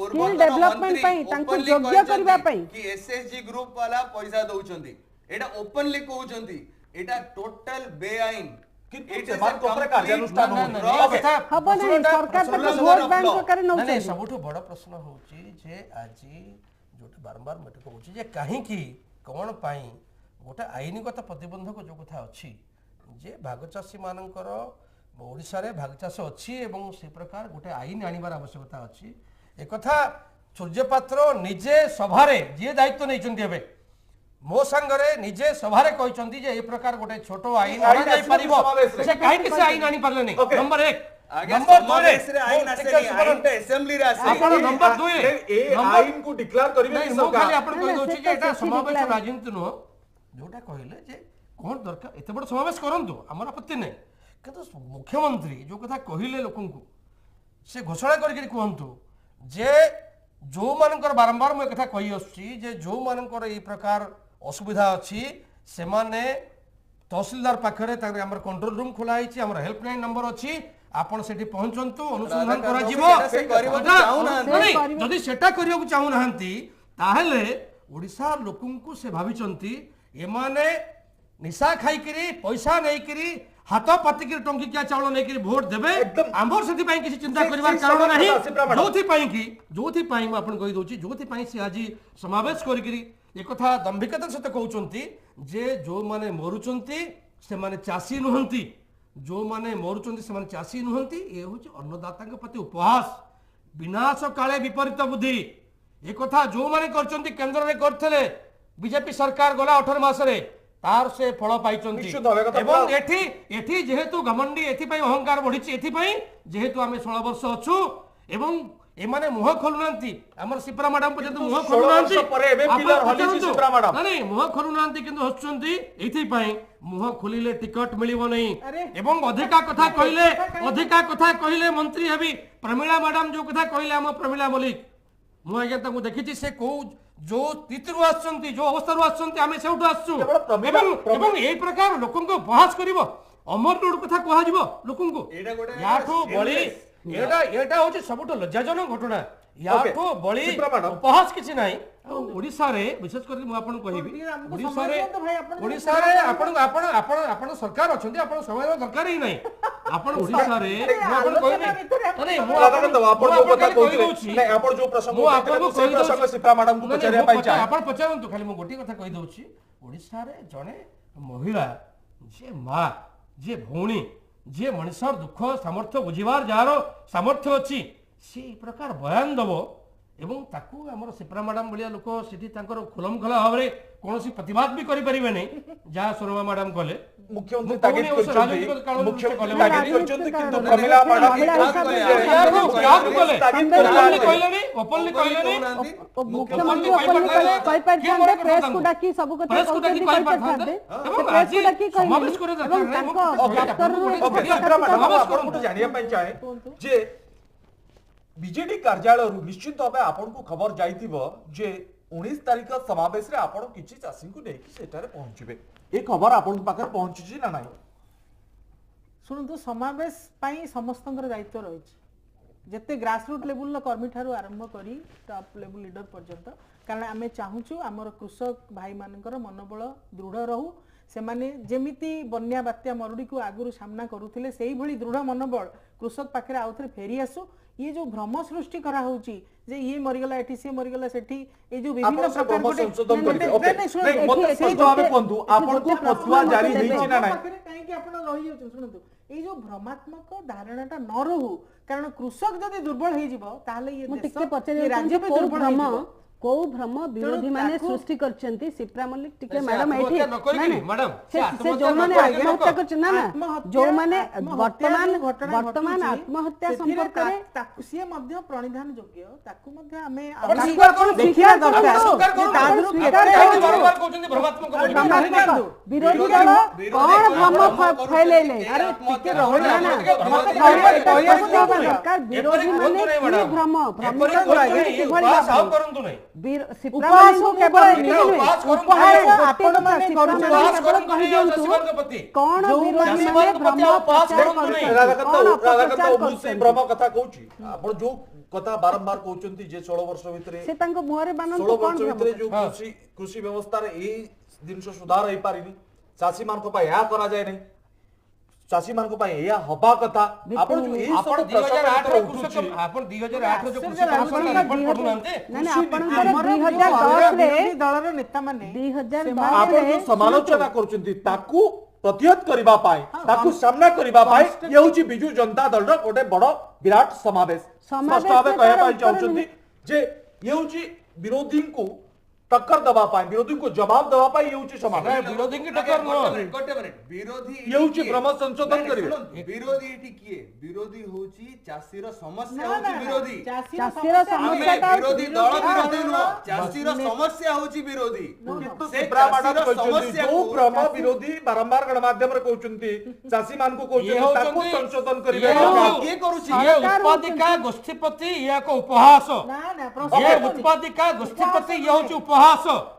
स्किल डेभलपमेंट पई तांको योग्य करबा पई कि एसएसजी ग्रुप वाला पैसा दउचंती एटा ओपनली कहउचंती एटा टोटल बेआईन किंतु मान कोपरे कार्यानुष्ठान हबो नै सरकार त वोट बैंक करे नउ नहीं सबुठ बड़ प्रश्न होची जे आजी जोटे बारंबार मटे कहउची जे काहे की कोन पाई गोटे आईनगत प्रतिबंधक जो कथा अच्छी जे भाग चाषी मानकर ओडिशा रे भाग चाष अच्छी एवं से प्रकार गोटे आईन आनिबार आवश्यकता अच्छी एक कथा सूर्यपात्र निजे सभारे जे दायित्व नैचंती हेबे मो संगरे निजे सभारे कहचंती जे ए प्रकार गोटे छोट आईन आना जाय परिबो से काहे कि से आईन आनी पारले नै नंबर 1 नंबर 2 रे आईन आसेली आईन ते असेंबली रे आसे आपण नंबर 2 ए आईन को डिक्लेयर करिवे सरकार खाली आपण कहि दोछि जे एटा समावेश राजनीति नो जोटा कहले जे कौन दरकार एत बड़ समावेश करंतु हमर आपत्ति नहीं किंतु मुख्यमंत्री जो कथा कहले लोकन को से घोषणा करके कहंतु जे जो मानकर बारंबार मैं कथा कहि आछी जे जो मानकर ए प्रकार असुविधा अछि से माने तहसीलदार पाखरे ताकर हमर कंट्रोल रूम खोला हिची हमर हेल्पलाइन नंबर अछि आपण सेठी पहुंचंतु अनुसंधान करा जीवो से करिवो चाहू ना जदि सेटा करियो चाहू नाहंती ताहेले ओडिसा लोकन को से भाबिचंती एमाने निशा खाइकरी पैसा नैकरी हाथ पातिक टंकिकिया चाउल नैकरी भोट देबे आमर सेति पई किसी चिंता करिवार कारण नाही जोथि पई म आपन कहि दोछि जोथि पई से आज समावेश करिकरी एक कथा दंभिकता सहित कहउचंती जे जो माने मरुचंती से माने चासी नहंती जो माने मरुचंती से माने चासी नहंती ए होछि अन्नदाताक प्रति उपहास विनाश काले विपरीत बुद्धि एक कथा जो माने करचंती केंद्र रे करथले बीजेपी सरकार गला 18 मास रे तार से फल पाइचंती एवं एठी जेहेतु घमंडी एथि पई अहंकार बढ़िछि एथि पई जेहेतु आमे 16 वर्ष अछु एवं एमाने मुह खोलुनांती हमर सिप्रा मैडम पर्यंत मुह 16 खोलुनांती वर्ष ପରେ ଏବେ ପିଲର ହଲିଛି ସିପ୍ରା ମ୍ୟାଡାମ। नहीं मुह खोलुनांती किंतु हसुचंती एथि पई मुह खोलिले टिकट मिलिबो नहीं अरे। एवं अधिका कथा कहिले मंत्री हेबी प्रमिला मैडम जो कथा कहिले हम प्रमिला मलिक मु आज्ञा ताकू देखिछि से को जो स्थितिरु आछंती जो अवस्थारु आछंती आमे सेउठु आछू केवल प्रमिला- एवं एई प्रकार लोकंको उपहास करिवो अमर रोड कथा कहा जिवो लोकंको एटा गोटे याठो बळी एटा होछि सबुठ लज्जाजनक घटना याठो बळी सिप्रा मैडम। उपहास किछि नाही ओडिसा रे विशेष कर मु आपन कहिबी ଟିକେ ଆମକୁ ओडिसा ସମୟ रे ଦିଅନ୍ତୁ ଭାଇ, ଆପଣ ओडिसा रे ଆପଣ सरकार अछंती आपण समय दरकार ही नाही आपण ओडिसा रे मु आपन कहिबी अरे मु राधाकांत बाबू, ଆପଣ ଯୋଉ କଥା କହୁଥିଲେ ନାଇଁ ଆପଣ ଯୋଉ ପ୍ରସଙ୍ଗ ମୁଁ ଉଠେଇଥିଲେ, ଆପଣଙ୍କୁ ମୁଁ ସେଇ କହିଦଉଛି। ପ୍ରସଙ୍ଗ ସିପ୍ରା ମ୍ୟାଡାମଙ୍କୁ ନାଇଁ, ପଚାରିବା ମୁଁ ପାଇଁ ପଚାର- ଚାହେଁ। ଆପଣ ପଚାରନ୍ତୁ ଖାଲି ମୁଁ ଗୋଟିଏ କଥା କହିଦଉଛି ଓଡ଼ିଶାରେ ଜଣେ ମହିଳା ଯିଏ ମା ଯିଏ ଭଉଣୀ ଯିଏ ମଣିଷର ଦୁଃଖ ସାମର୍ଥ୍ୟ ବୁଝିବାର ଯାହାର ସାମର୍ଥ୍ୟ ଅଛି ସେ ଏ ପ୍ରକାର ବୟାନ ଦବ ଏବଂ ତାକୁ ଆମର ସିପ୍ରା ମ୍ୟାଡାମ ଭଳିଆ ଲୋକ ସେଠି ତାଙ୍କର ଖୋଲମଖୋଲା ଭାବରେ କୌଣସି ପ୍ରତିବାଦ ବି କରିପାରିବେନି ଯାହା ସୋରମା ମ୍ୟାଡାମ କଲେ ମୁଖ୍ୟମନ୍ତ୍ରୀ ମୁଁ ତାଗିଦ କହୁନି ଅବଶ୍ୟ କରିଛନ୍ତି ରାଜନୈତିକ କାରଣ ମୁଖ୍ୟମନ୍ତ୍ରୀ କଲେ ତାଗିଦ କରିଛନ୍ତି କିନ୍ତୁ ରାଜନୈତିକ ପ୍ରମିଳା କାରଣ ମ୍ୟାଡାମ ମହିଳା ହିସାବରେ କାହାକୁ କଲେ ତାଗିଦ ଓପନଲି କରିଛନ୍ତି। କହିଲେନି ଓପନଲି କହିଲେନି मुख्यमंत्री କହିପାରିଥାନ୍ତେ ପ୍ରେସକୁ ଡାକି ସବୁ କଥା ପ୍ରେସକୁ ଡାକି କହୁଛନ୍ତି କହିପାରିଥାନ୍ତେ କହିପାରିଥାନ୍ତେ ଏବଂ ସେ ଆଜି ପ୍ରେସକୁ ଡାକି ସମାବେଶ କହିଲେନି କରିବା ଏବଂ ଦରକାର ତାଙ୍କ ନାହିଁ। ଦପ୍ତରରୁ ଓକେ, ଏକ ଓକେ ପ୍ରକାଶିତ ସିପ୍ରା ମ୍ୟାଡାମ ସମାବେଶ ଆପଣଙ୍କୁ କରନ୍ତୁ। ଜାଣିବା ପାଇଁ ଚାହେଁ ଯେ ବିଜେଡି କାର୍ଯ୍ୟାଳୟରୁ ନିଶ୍ଚିତ ଭାବେ ଆପଣଙ୍କୁ ଖବର ଯାଇଥିବ ଯେ 19 ତାରିଖ ସମାବେଶରେ ଆପଣ କିଛି ଚାଷୀଙ୍କୁ ନେଇକି ସେଠାରେ ପହଞ୍ଚିବେ ଏ ଖବର ଆପଣଙ୍କ ପାଖରେ ପହଞ୍ଚିଛି ନା ନାହିଁ? ଶୁଣନ୍ତୁ ସମାବେଶ ପାଇଁ ସମସ୍ତଙ୍କର ଦାୟିତ୍ୱ ରହିଛି ଯେତେ ଗ୍ରାସରୁଟ୍ ଲେବୁଲର କର୍ମୀ ଠାରୁ ଆରମ୍ଭ କରି ଟପ୍ ଲେବୁଲ ଲିଡର ପର୍ଯ୍ୟନ୍ତ କାରଣ ଆମେ ଚାହୁଁଛୁ ଆମର କୃଷକ ଭାଇମାନଙ୍କର ମନୋବଳ ଦୃଢ଼ ରହୁ ସେମାନେ ଯେମିତି ବନ୍ୟା ବାତ୍ୟା ମରୁଡ଼ିକୁ ଆଗରୁ ସାମ୍ନା କରୁଥିଲେ ସେଇଭଳି ଦୃଢ଼ ମନୋବଳ କୃଷକ ପାଖରେ ଆଉଥରେ ଫେରି ଆସୁ ଇଏ ଯୋଉ ଭ୍ରମ ସୃଷ୍ଟି କରାହଉଛି ଯେ ଇଏ ମରିଗଲା ଏଠି ସିଏ ମରିଗଲା ସେଠି ଏଇ ଯୋଉ ବିଭିନ୍ନ ଆପଣ ସେ ପ୍ରକାର ଭ୍ରମ ଗୋଟେ ସଂଶୋଧନ କରିବେ। ନାଇଁ, ଓକେ, ନାଇଁ, ଶୁଣନ୍ତୁ, ନାଇଁ, ମତେ ଏଠି- ସ୍ପଷ୍ଟ ଏଠି ଭାବେ ଗୋଟେ- କୁହନ୍ତୁ, ଏଠି ଆପଣଙ୍କୁ ଗୋଟେ ପ୍ରଶ୍ନ ଫତୁଆ ଜାରି ମତେ ହେଇଛି ଦେବେ। ନା ନାହିଁ? ମୋ ପାଖରେ କାହିଁକି ଆପଣ ରହିଯାଉଛନ୍ତି ଶୁଣନ୍ତୁ ଏଇ ଯୋଉ ଭ୍ରମାତ୍ମକ ଧାରଣାଟା ନ ରହୁ କାରଣ କୃଷକ ଯଦି ଦୁର୍ବଳ ହେଇଯିବ ତାହେଲେ ଇଏ ମୁଁ ଦେଶ, ଟିକେ ଇଏ ପଚାରିବାକୁ ରାଜ୍ୟ ଚାହୁଁଛି ବି କୋଉ ଦୁର୍ବଳ ଭ୍ରମ ହେଇଯିବ। କୋଉ ଭ୍ରମ ବିରୋଧୀ ମାନେ ତାକୁ- ସୃଷ୍ଟି କରିଛନ୍ତି ସିପ୍ରା ମଲ୍ଲିକ ଟିକେ ସେ ମ୍ୟାଡାମ ଏଇଠି ଆତ୍ମହତ୍ୟା ନ କରିକି, ନାଇଁ, ନାଇଁ, ମ୍ୟାଡାମ, ସେ ସେ ଆତ୍ମହତ୍ୟା ଯୋଉମାନେ ନ କରିକି ଆତ୍ମହତ୍ୟା ଲୋକ- କରିଛନ୍ତି ନା ନା ଆତ୍ମହତ୍ୟା- ଯୋଉମାନେ ଆତ୍ମହତ୍ୟା ବର୍ତ୍ତମାନ ଯୋଉ ଘଟଣା ବର୍ତ୍ତମାନ ଘଟୁଛି, ଆତ୍ମହତ୍ୟା ସେଥିରେ ସମ୍ପର୍କରେ ତାକୁ ସିଏ ମଧ୍ୟ ପ୍ରଣିଧାନ ଯୋଗ୍ୟ ତାକୁ ମଧ୍ୟ ଆମେ ଆପଣ ଆହୁରି ସ୍ୱୀକାର କରନ୍ତୁ। ଦେଖିବା ସ୍ୱୀକାର ଦରକାର କରନ୍ତୁ। ଯେ ତା ଆପଣ ଦେହରୁ ସ୍ୱୀକାର କେତେ କାହିଁକି କରନ୍ତୁ। ବାରବାର କହୁଛନ୍ତି ଭ୍ରମାତ୍ମକ ବୋଲି? ଭ୍ରମାତ୍ମକ ବିରୋଧୀ ବିରୋଧୀ- ଦଳ ବିରୋଧୀ କଣ ଦଳ ଭ୍ରମ କରୁଛନ୍ତି ଫैଲେଇଲେ କି ଆରେ ଆତ୍ମହତ୍ୟା ଟିକେ ଭ୍ରମ ରହିଲା ନା ଟିକେ ଭ୍ରମ ମତେ କହିବାକୁ କହିବାକୁ ଦେବା ଦରକାର ବିରୋଧୀ ଏପରି ମାନେ କୁହନ୍ତୁ ନାହିଁ, କି ମ୍ୟାଡାମ। ଭ୍ରମ ଏପରି ଭ୍ରମିତ କୁହନ୍ତୁ ନାହିଁ, କରିଛନ୍ତି ଇଏ କିଭଳି ଉପହାସ ଆଉ ଭାବରେ? କରନ୍ତୁ ନାହିଁ। ସିପ୍ରା ଉପହାସକୁ ମଲ୍ଲିକଙ୍କୁ କେବଳ କେବଳ ନିଜେ ନିଜେ ଉପହାସ କରନ୍ତୁ ଉପହାସ ନାହିଁ। ଆପଣମାନେ ସିପ୍ରା କରୁଛନ୍ତି ଉପହାସ କେବଳ କରନ୍ତୁ ନାହିଁ ଆଉ କହିଦିଅନ୍ତୁ ଚାଷୀମାନଙ୍କ ପ୍ରତି। କଣ ଯୋଉମାନେ ବିରୋଧୀ ମାନେ ଚାଷୀମାନଙ୍କ ପ୍ରତି ଭ୍ରମ ଆଉ ଉପହାସ ପ୍ରଚାର କରନ୍ତୁ ନାହିଁ। କରୁଛନ୍ତି ରାଧାକାନ୍ତ କଣ ରାଧାକାନ୍ତ ଅପପ୍ରଚାର ମୁଁ ସେଇ କରୁଛନ୍ତି ଭ୍ରମ କଥା କହୁଛି ଆପଣ ଯୋଉ କଥା ବାରମ୍ବାର କହୁଛନ୍ତି ଯେ 16 ବର୍ଷ ଭିତରେ ସେ ତାଙ୍କ ମୁହଁରେ ବାନନ୍ତୁ 16 କଣ ବର୍ଷ ଭ୍ରମ ଭିତରେ ଯୋଉ ହଁ। କୃଷି ବ୍ୟବସ୍ଥାରେ ଏଇ ଜିନିଷ ସୁଧାର ହେଇପାରିନି ଚାଷୀ ମାନଙ୍କ ପାଇଁ ଏହା କରାଯାଏ ନାହିଁ ଚାଷୀ ମାନଙ୍କ ପାଇଁ ଏହା ହବା କଥା ଆପଣ ଯୋଉ ଏଇ ଆପଣ ସବୁ 2008 ର ଉଠୁଛି କୃଷକ ଆପଣ 2008 ର ଯୋଉ କୃଷି ଆପଣଙ୍କର କମିଶନ ରିପୋର୍ଟ ପଢୁନାହାନ୍ତି ନାଇଁ ନାଇଁ କୃଷି ଆପଣଙ୍କର ଆମର 2010 ରେ ବିରୋଧୀ ଦଳର ନେତାମାନେ 2010 ଆପଣ ଯୋଉ ସମାଲୋଚନା କରୁଛନ୍ତି ତାକୁ ପ୍ରତିହତ କରିବା ପାଇଁ ତାକୁ ସାମ୍ନା କରିବା ପାଇଁ ଇଏ ହେଉଛି ବିଜୁ ଜନତା ଦଳର ଗୋଟେ ବଡ ବିରାଟ ସମାବେଶ ସମାବେଶ ସ୍ପଷ୍ଟ ଭାବେ ରେ କହିବା ତାର ପାଇଁ ଉତ୍ତର ଚାହୁଁଛନ୍ତି ଯେ ଇଏ ହେଉଛି ବିରୋଧୀଙ୍କୁ ଟକ୍କର ଦେବା ପାଇଁ ବିରୋଧୀଙ୍କୁ ଜବାବ ଦେବା ପାଇଁ ଇଏ ହେଉଛି ସମାବେଶ ନାଇଁ, ବିରୋଧୀ କି ଟକ୍କର ନୁହଁ। ଗୋଟେ ମିନିଟ ବିରୋଧୀ ଇଏ ହେଉଛି ଭ୍ରମ ସଂଶୋଧନ କରିବେ। ବିରୋଧୀ ଏଠି କିଏ ବିରୋଧୀ ହଉଛି ଚାଷୀର ସମସ୍ୟା ନା, ହଉଛି ନା, ବିରୋଧୀ ଚାଷୀର ଆମେ ସମସ୍ୟା ବିରୋଧୀ ଦଳ ବିରୋଧୀ ନୁହଁ ଚାଷୀର ସମସ୍ୟା ହଉଛି ବିରୋଧୀ କିନ୍ତୁ ସେ ସିପ୍ରା ମ୍ୟାଡାମ ଚାଷୀର କହିଛନ୍ତି ସମସ୍ୟାକୁ ଯୋଉ ଭ୍ରମ ବିରୋଧୀ ବାରମ୍ବାର ଗଣମାଧ୍ୟମରେ କହୁଛନ୍ତି ଚାଷୀ ମାନଙ୍କୁ ଇଏ କହୁଛନ୍ତି ତାକୁ ହଉଛନ୍ତି- ସଂଶୋଧନ କରିବେ ଇଏ ଦରକାର। ହଉ- କିଏ କରୁଛି ଇଏ ଉତ୍ପାଦିକା ଗୋଷ୍ଠୀପତି ଇଏ ଏକ ଉପହାସ ନା ନା ଇଏ ପ୍ରଶ୍ନ ଉତ୍ପାଦିକା ଗୋଷ୍ଠୀପତି ଇଏ ହେଉଛି ଉପହାସ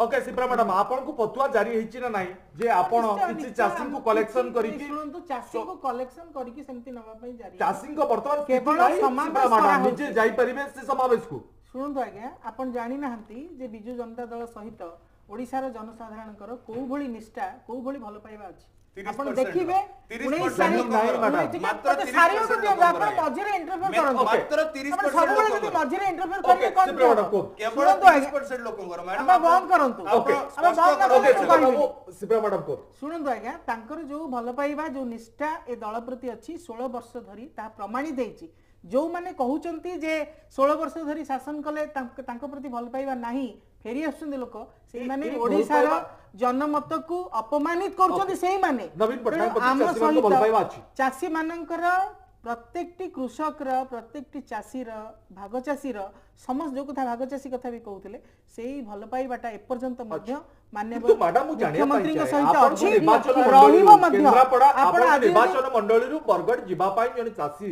ଓକେ ସିପ୍ରା ମ୍ୟାଡାମ ଆପଣଙ୍କୁ ପତୁଆ ଜାରି ହେଇଛି ନା ନାହିଁ ଯେ ଆପଣ କିଛି ଚାଷୀଙ୍କୁ କଲେକ୍ସନ କରିକି ଶୁଣନ୍ତୁ ଚାଷୀଙ୍କୁ କଲେକ୍ସନ କରିକି ସେମିତି ନବା ପାଇଁ ଜାରି ଚାଷୀଙ୍କ ବର୍ତ୍ତମାନ କେବଳ ସ୍ଥିତି ନାହିଁ, ସମାବେଶ ସିପ୍ରା ମ୍ୟାଡାମ କରାହଉଛି। ନିଜେ ଯାଇପାରିବେ ସେ ସମାବେଶକୁ ଶୁଣନ୍ତୁ ଆଜ୍ଞା ଆପଣ ଜାଣିନାହାନ୍ତି ଯେ ବିଜୁ ଜନତା ଦଳ ସହିତ ଓଡ଼ିଶାର ଜନସାଧାରଣଙ୍କର କୋଉ ଭଳି ନିଷ୍ଠା କୋଉ ଭଳି ଭଲ ପାଇବା ଅଛି 30% ଆପଣ ଦେଖିବେ 30% 19 ତାରିଖ ଲୋକଙ୍କର ନାଇଁ, ଟିକେ ମାତ୍ର ମତେ 30% ସାରିବାକୁ ଦିଅନ୍ତୁ, ଆପଣ ଲୋକଙ୍କର ମଝିରେ ଇଣ୍ଟରଫିୟର ମାତ୍ର କରନ୍ତୁ ମାତ୍ର 30% ଆପଣ ସବୁବେଳେ ଯଦି ଲୋକଙ୍କର। ମଝିରେ ଇଣ୍ଟରଫିୟର ଓକେ, କରିବେ କଣ ସିପ୍ରା ମ୍ୟାଡାମ କୁହନ୍ତୁ। କେବଳ ଶୁଣନ୍ତୁ ଆଜ୍ଞା 30% ଲୋକଙ୍କର ଆପଣ ବନ୍ଦ କରନ୍ତୁ ଓକେ, ଆପଣ ବନ୍ଦ ସ୍ପଷ୍ଟ କରନ୍ତୁ, ଓକେ ମୁଁ ସିପ୍ରା କହିବିନି। ବାବୁ ସିପ୍ରା ମ୍ୟାଡାମ କୁହନ୍ତୁ ଶୁଣନ୍ତୁ ଆଜ୍ଞା ତାଙ୍କର ଯୋଉ ଭଲ ପାଇବା ଯୋଉ ନିଷ୍ଠା ଏ ଦଳ ପ୍ରତି ଅଛି 16 ବର୍ଷ ଧରି ତାହା ପ୍ରମାଣିତ ହେଇଛି ଯୋଉମାନେ କହୁଛନ୍ତି ଯେ 16 ବର୍ଷ ଧରି ଶାସନ କଲେ ତାଙ୍କ ପ୍ରତି ଭଲ ପାଇବା ନାହିଁ ଫେରି ଆସୁଛନ୍ତି ଲୋକ ସେଇମାନେ ଏ ଭଲ ଓଡ଼ିଶାର ପାଇବା- ଜନମତକୁ ଅପମାନିତ କରୁଛନ୍ତି ସେଇମାନେ ନବୀନ ପଟ୍ଟନାୟକ ତେଣୁ ପ୍ରତି ଆମ ଚାଷୀମାନଙ୍କ ଭଲ ପାଇବା ଅଛି। ଚାଷୀ ମାନଙ୍କର प्रत्येकटी कृषक प्रत्येकटी चाषी भाग चाषी समस्त जो कथा भाग चाषी कथा भी कहते से भल पाइबाटा एपर्यंत माननीय କିନ୍ତୁ madam ମୁଁ ଜାଣିବା ପାଇଁ मुख्यमंत्री ଚାହେଁ, सहित ଆପଣଙ୍କ अछि ନିର୍ବାଚନ ରହିବ ମଣ୍ଡଳୀରୁ, ମଧ୍ୟ କେନ୍ଦ୍ରାପଡ଼ା ଆପଣ ଆପଣଙ୍କ ଆଜି ନିର୍ବାଚନ ମଣ୍ଡଳୀରୁ ବରଗଡ଼ ଯିବା ପାଇଁ ଜଣେ ଚାଷୀ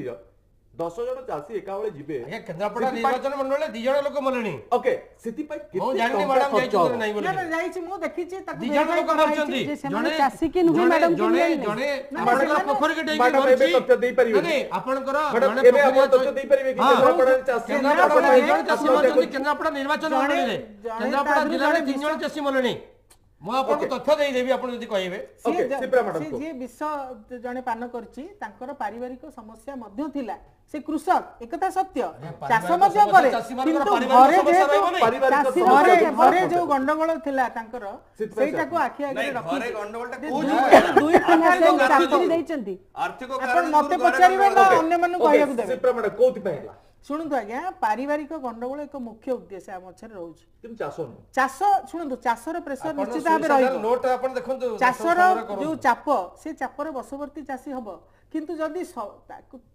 10 ଜଣ ଚାଷୀ ଏକା ବେଳେ ଯିବେ ଆଜ୍ଞା କେନ୍ଦ୍ରାପଡ଼ା ନିର୍ବାଚନ ମଣ୍ଡଳରେ 2 ଜଣ ଲୋକ ମଲେଣି ଓକେ ସେଥିପାଇଁ ମୁଁ କେତେ ଜାଣିନି ଟଙ୍କା ମ୍ୟାଡାମ ଖର୍ଚ୍ଚ ଯାଇଛନ୍ତି ହବ? ନାହିଁ ବୋଲି ନା ଯାଇଛି ମୁଁ ଦେଖିଛି ତାକୁ 2 ଜଣ verify ଲୋକ କରାଯାଇଛି। ମରିଛନ୍ତି ଯେ ସେମାନେ ଚାଷୀ କି ନୁହେଁ ମ୍ୟାଡାମ କି ଜଣେ ଜାଣିଲେ? ଜଣେ ନା, ଆପଣଙ୍କର ସେମାନେ- ପୋଖରୀ କେ ଡେଇକି ମ୍ୟାଡାମ ଏବେ ମରିଛି ତଥ୍ୟ ଦେଇପାରିବେ ନାଇଁ ଆପଣଙ୍କର ମ୍ୟାଡାମ ଜଣେ ଏବେ ଆପଣ ପୋଖରୀ ତଥ୍ୟ ଦେଇପାରିବେ କି ହଁ। କେନ୍ଦ୍ରାପଡ଼ାରେ ଚାଷୀ କେନ୍ଦ୍ରାପଡ଼ା ଜଣେ- 2 ଜଣ ଚାଷୀ ଆତ୍ମହତ୍ୟା ମରିଛନ୍ତି କରିଛି। କେନ୍ଦ୍ରାପଡ଼ା ନିର୍ବାଚନ ଜଣେ- ମଣ୍ଡଳୀରେ ଜଣେ କେନ୍ଦ୍ରାପଡ଼ା ତା ଜିଲ୍ଲାରେ ଦେହରୁ 3 ଜଣ ଚାଷୀ ମଲେଣି ମୁଁ ଆପଣଙ୍କୁ Okay. ତଥ୍ୟ ଦେଇଦେବି ଆପଣ ଯଦି କହିବେ Okay, ସିପ୍ରା madam ସେ କୁହ। ଯିଏ ବିଷ ଜଣେ ପାନ କରିଛି ତାଙ୍କର ପାରିବାରିକ ସମସ୍ୟା ମଧ୍ୟ ଥିଲା ସେ କୃଷକ ଏକଥା ସତ୍ୟ ଚାଷ ପାରିବାରିକ ମଧ୍ୟ ସମସ୍ୟା କରେ ଚାଷୀମାନଙ୍କର କିନ୍ତୁ ପାରିବାରିକ ଘରେ ସମସ୍ୟା ଯେହେତୁ ରହିବ ନାହିଁ। ପାରିବାରିକ ଚାଷୀ ସମସ୍ୟା ଘରେ ଅଛି। ଘରେ ଯୋଉ ଗଣ୍ଡଗୋଳ ଥିଲା ତାଙ୍କର ସେଥିପାଇଁ ସେଇଟାକୁ ଆଖି ଆଗରେ ନାଇଁ, ରଖି ଘରେ ଗଣ୍ଡଗୋଳଟା ଯେ କୋଉ ଦୁଇ- ଯୁଗରେ? ଦୁଇ ନା ପ୍ରକାର ସେଇ ଯୋଉ ଚାକିରି କାରଣ- ଦେଇଛନ୍ତି ଆର୍ଥିକ ଆପଣ କାରଣ ମତେ ଯୋଗୁଁ ଘରେ ପଚାରିବେ ନା ଗଣ୍ଡଗୋଳ ଅନ୍ୟମାନଙ୍କୁ ଓକେ, କହିବାକୁ ଦେବେ ସିପ୍ରା madam କୋଉଥିପାଇଁ ହେଲା ଶୁଣନ୍ତୁ ଆଜ୍ଞା ପାରିବାରିକ ଗଣ୍ଡଗୋଳ ଏକ ମୁଖ୍ୟ ଉଦ୍ଦେଶ୍ୟ ଆମ ପଛରେ ରହୁଛି କିନ୍ତୁ ଚାଷ ନୁହଁ ଚାଷ ଶୁଣନ୍ତୁ ଚାଷର ପ୍ରେସର ଆପଣ ନିଶ୍ଚିତ ଭାବେ ସୁଇସାଇଡାଲ ରହିବ ନୋଟ ଆପଣ ଦେଖନ୍ତୁ ଚାଷର ସଂଗ୍ରହ କରନ୍ତୁ। ଯୋଉ ଚାପ ସେ ଚାପରେ ବଶବର୍ତ୍ତୀ ଚାଷୀ ହବ କିନ୍ତୁ ଯଦି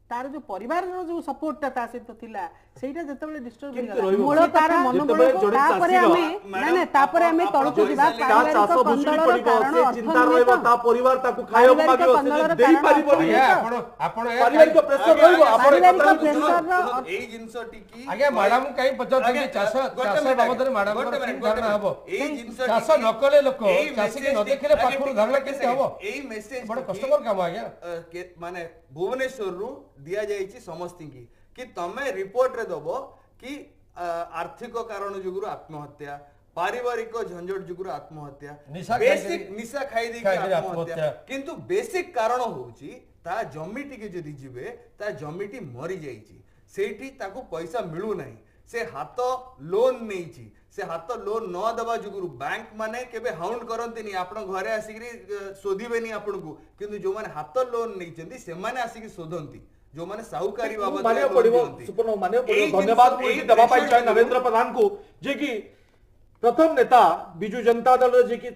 ତାର ଯୋଉ ପରିବାରର ଯୋଉ ସପୋର୍ଟଟା ତା ସହିତ ଥିଲା ସେଇଟା ଯେତେବେଳେ ଡିଷ୍ଟର୍ବ କେମିତି ହେଇଗଲା ରହିବ? ମୂଳ ମୂଳ ତାର କଥା ମନୋବଳକୁ ଜଣେ ତାପରେ ଚାଷୀର- ଆମେ ନା ନା ତାପରେ ଆମେ ଆପଣ ତଳକୁ ଯିବା କହିସାରିଲେ ତା ପାରିବାରିକ ଚାଷ ଭୁଷୁଡ଼ି କନ୍ଦଳର ପଡିବ କାରଣ ସେ ଅର୍ଥ ଚିନ୍ତା ନୁହେଁ ରହିବ ତ? ତା ପରିବାର ତାକୁ ଖାଇବାକୁ ପାରିବାରିକ ମାଗିବ ସେ କନ୍ଦଳର ଦେଇପାରିବନି ଆଜ୍ଞା ତ? ଆପଣ ପାରିବାରିକ ପ୍ରେସର ରହିବ ଆପଣ ପାରିବାରିକ ଏକଥା ପ୍ରେସର ବୁଝୁଛନ୍ତି। ଏଇ ଜିନିଷଟି କି ଆଜ୍ଞା ମ୍ୟାଡାମ କାହିଁ ପଚାରୁଛନ୍ତି ଆଜ୍ଞା, ଚାଷ ଗୋଟେ ଚାଷ minute, ବାବଦରେ ମ୍ୟାଡାମ ଗୋଟେ minute, ଧାରଣା ହବ ଏଇ ଜିନିଷଟି ଚାଷ କି- ନ କଲେ ଲୋକ ଏଇ ଚାଷୀକି ନ message ଦେଖିଲେ ଟି- ପାଖରୁ ଆଜ୍ଞା, ଧାରଣା ଟିକେ କେମିତି ହବ ଏଇ ମେସେଜ ବଡ କଷ୍ଟକର କାମ ଆଜ୍ଞା ମାନେ ଭୁବନେଶ୍ୱରରୁ ଦିଆଯାଇଛି ସମସ୍ତିଙ୍କି କି ତମେ ରିପୋର୍ଟରେ ଦବ କି ଆର୍ଥିକ କାରଣ ଯୋଗୁରୁ ଆତ୍ମହତ୍ୟା ପାରିବାରିକ ଝଞ୍ଝଟ ଯୋଗୁରୁ ଆତ୍ମହତ୍ୟା ନିଶା ବେସିକ ଖାଇକିରି- ନିଶା ଖାଇଦେଇକି ଖାଇକିରି ଆତ୍ମହତ୍ୟା ଆତ୍ମହତ୍ୟା। କିନ୍ତୁ ବେସିକ କାରଣ ହଉଛି ତା ଜମିଟିକି ଯଦି ଯିବେ ତା ଜମିଟି ମରି ଯାଇଛି ସେଇଠି ତାକୁ ପଇସା ମିଳୁନାହିଁ ସେ ହାତ ଲୋନ ନେଇଛି ସେ ହାତ ଲୋନ ନ ଦେବା ଯୋଗୁରୁ ବ୍ୟାଙ୍କ ମାନେ କେବେ ହାଉଣ୍ଡ କରନ୍ତିନି ଆପଣ ଘରେ ଆସିକିରି ଶୋଧିବେନି ଆପଣଙ୍କୁ କିନ୍ତୁ ଯୋଉମାନେ ହାତ ଲୋନ ନେଇଛନ୍ତି ସେମାନେ ଆସିକି ଶୋଧନ୍ତି ଯୋଉମାନେ ସାହୁକାରୀ ବାବଦରେ ମାନିବାକୁ loan ପଡିବ ଦିଅନ୍ତି। ସୁପର୍ଣ୍ଣ ମାନିବାକୁ ଏଇ ପଡିବ ଜିନିଷ- ଧନ୍ୟବାଦ ମୁଁ ଏଇ ଏଠି ଦେବା ପାଇଁ threshold ଚାହେଁ ଯୋଗୁରୁ- ନରେନ୍ଦ୍ର ପ୍ରଧାନଙ୍କୁ ଯେ କି ପ୍ରଥମ ନେତା ବିଜୁ ଜନତା ଦଳର ଯେ କି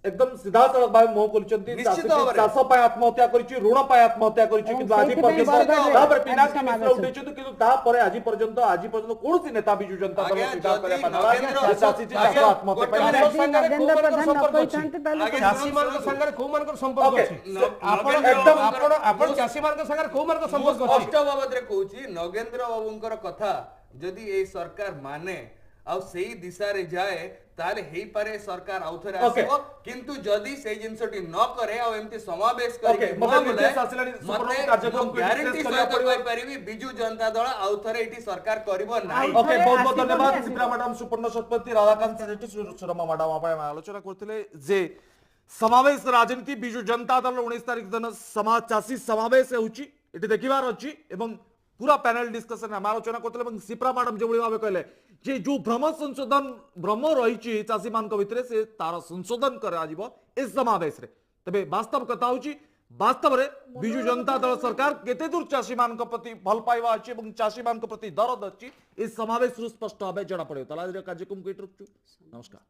एकदम ସିଧାସଳଖ ଭାବେ ମୁହଁ କରିଛନ୍ତି ନିଶ୍ଚିତ ଚାଷୀ ଭାବରେ। ଚାଷ ପାଇଁ ଆତ୍ମହତ୍ୟା କରିଛି ଋଣ ପାଇଁ ଆତ୍ମହତ୍ୟା କରିଛି ଏବଂ କିନ୍ତୁ ଆଜି ସେଇଥିପାଇଁ ପର୍ଯ୍ୟନ୍ତ ବରଗଡ଼ରେ ତାପରେ ଆଜି ପିନାକି ମିଶ୍ର ସମାବେଶ ଉଠେଇଛନ୍ତି କିନ୍ତୁ ତାପରେ ଆଜି ପର୍ଯ୍ୟନ୍ତ କୌଣସି ନେତା ବିଜୁ ଜନତା ଦଳ ଆଜ୍ଞା, ସ୍ୱୀକାର ଯଦି କରିବା ପାଇଁ ନରେନ୍ଦ୍ର ନାରାଜ। ଚାଷୀ ଚାଷ ଆଜ୍ଞା, ଆତ୍ମହତ୍ୟା ଗୋଟେ ପାଇଁ ମିନିଟ୍। ନାରାଜ। ଯଦି ନରେନ୍ଦ୍ର ପ୍ରଧାନ ନ କହିଥାନ୍ତେ ତାହେଲେ ଆଜ୍ଞା, ଚାଷୀ ମାନଙ୍କ ସାଙ୍ଗରେ କୋଉ ମାନଙ୍କର ସମ୍ପର୍କ Okay, ଅଛି ନ- ଆପଣ ନଗେନ୍ଦ୍ର ଆପଣ ଆପଣ ମୁଁ- ଚାଷୀ ମାନଙ୍କ ସାଙ୍ଗରେ କୋଉ ମାନଙ୍କ ମୁଁ ସମ୍ପର୍କ ଅଛି ସ୍ପଷ୍ଟ ବାବଦରେ କହୁଛି ନଗେନ୍ଦ୍ର ବାବୁଙ୍କର କଥା ଯଦି ଏଇ ସରକାର ମାନେ ଆଉ ସେଇ ଦିଶାରେ ଯାଏ ତାହେଲେ ହେଇପାରେ ସରକାର ଆଉଥରେ Okay. ଆସିବ କିନ୍ତୁ ଯଦି ସେଇ ଜିନିଷଟି ନ କରେ ଆଉ ଏମିତି ସମାବେଶ Okay, କରିକି ମତେ ନ ବୁଲାଏ, ନିର୍ଦ୍ଦେଶ ଆସିଲାଣି ସୁପ୍ରଭୁ ମତେ କାର୍ଯ୍ୟକ୍ରମକୁ ମୁଁ ଗ୍ୟାରେଣ୍ଟି discuss ସହିତ କରିବାକୁ କହିପାରିବି ବିଜୁ ଜନତା ଦଳ ଆଉଥରେ ଏଠି ସରକାର କରିବ ନାହିଁ ओके ଥରେ बहुत बहुत ଆସିବ धन्यवाद କି सिप्रा मैडम सुपर्ण शतपथी राधाकांत सेठी सुरमा मैडम आपण आलोचना करथिले जे समावेश राजनीति बिजु जनता दल 19 तारिख दिन समाज चासी समावेश होउची एटी देखिबार अछि एवं पूरा पैनल डिस्कशन हम आलोचना करथिले एवं सिप्रा मैडम जे भली भाबे कहले जे जो भ्रम संशोधन भ्रम रहिची चासी मान भितरे से तार संशोधन करा जिवो ए समावेश रे तबे वास्तव कथा होउची वास्तव में बिजु जनता दल सरकार केते दूर चाषी मान प्रति भल पाइबा अछि एवं चाषी मान प्रति दरद अछि इस समावेश स्पष्ट भाव जना पड़े तला कार्यक्रम को रुकछु नमस्कार।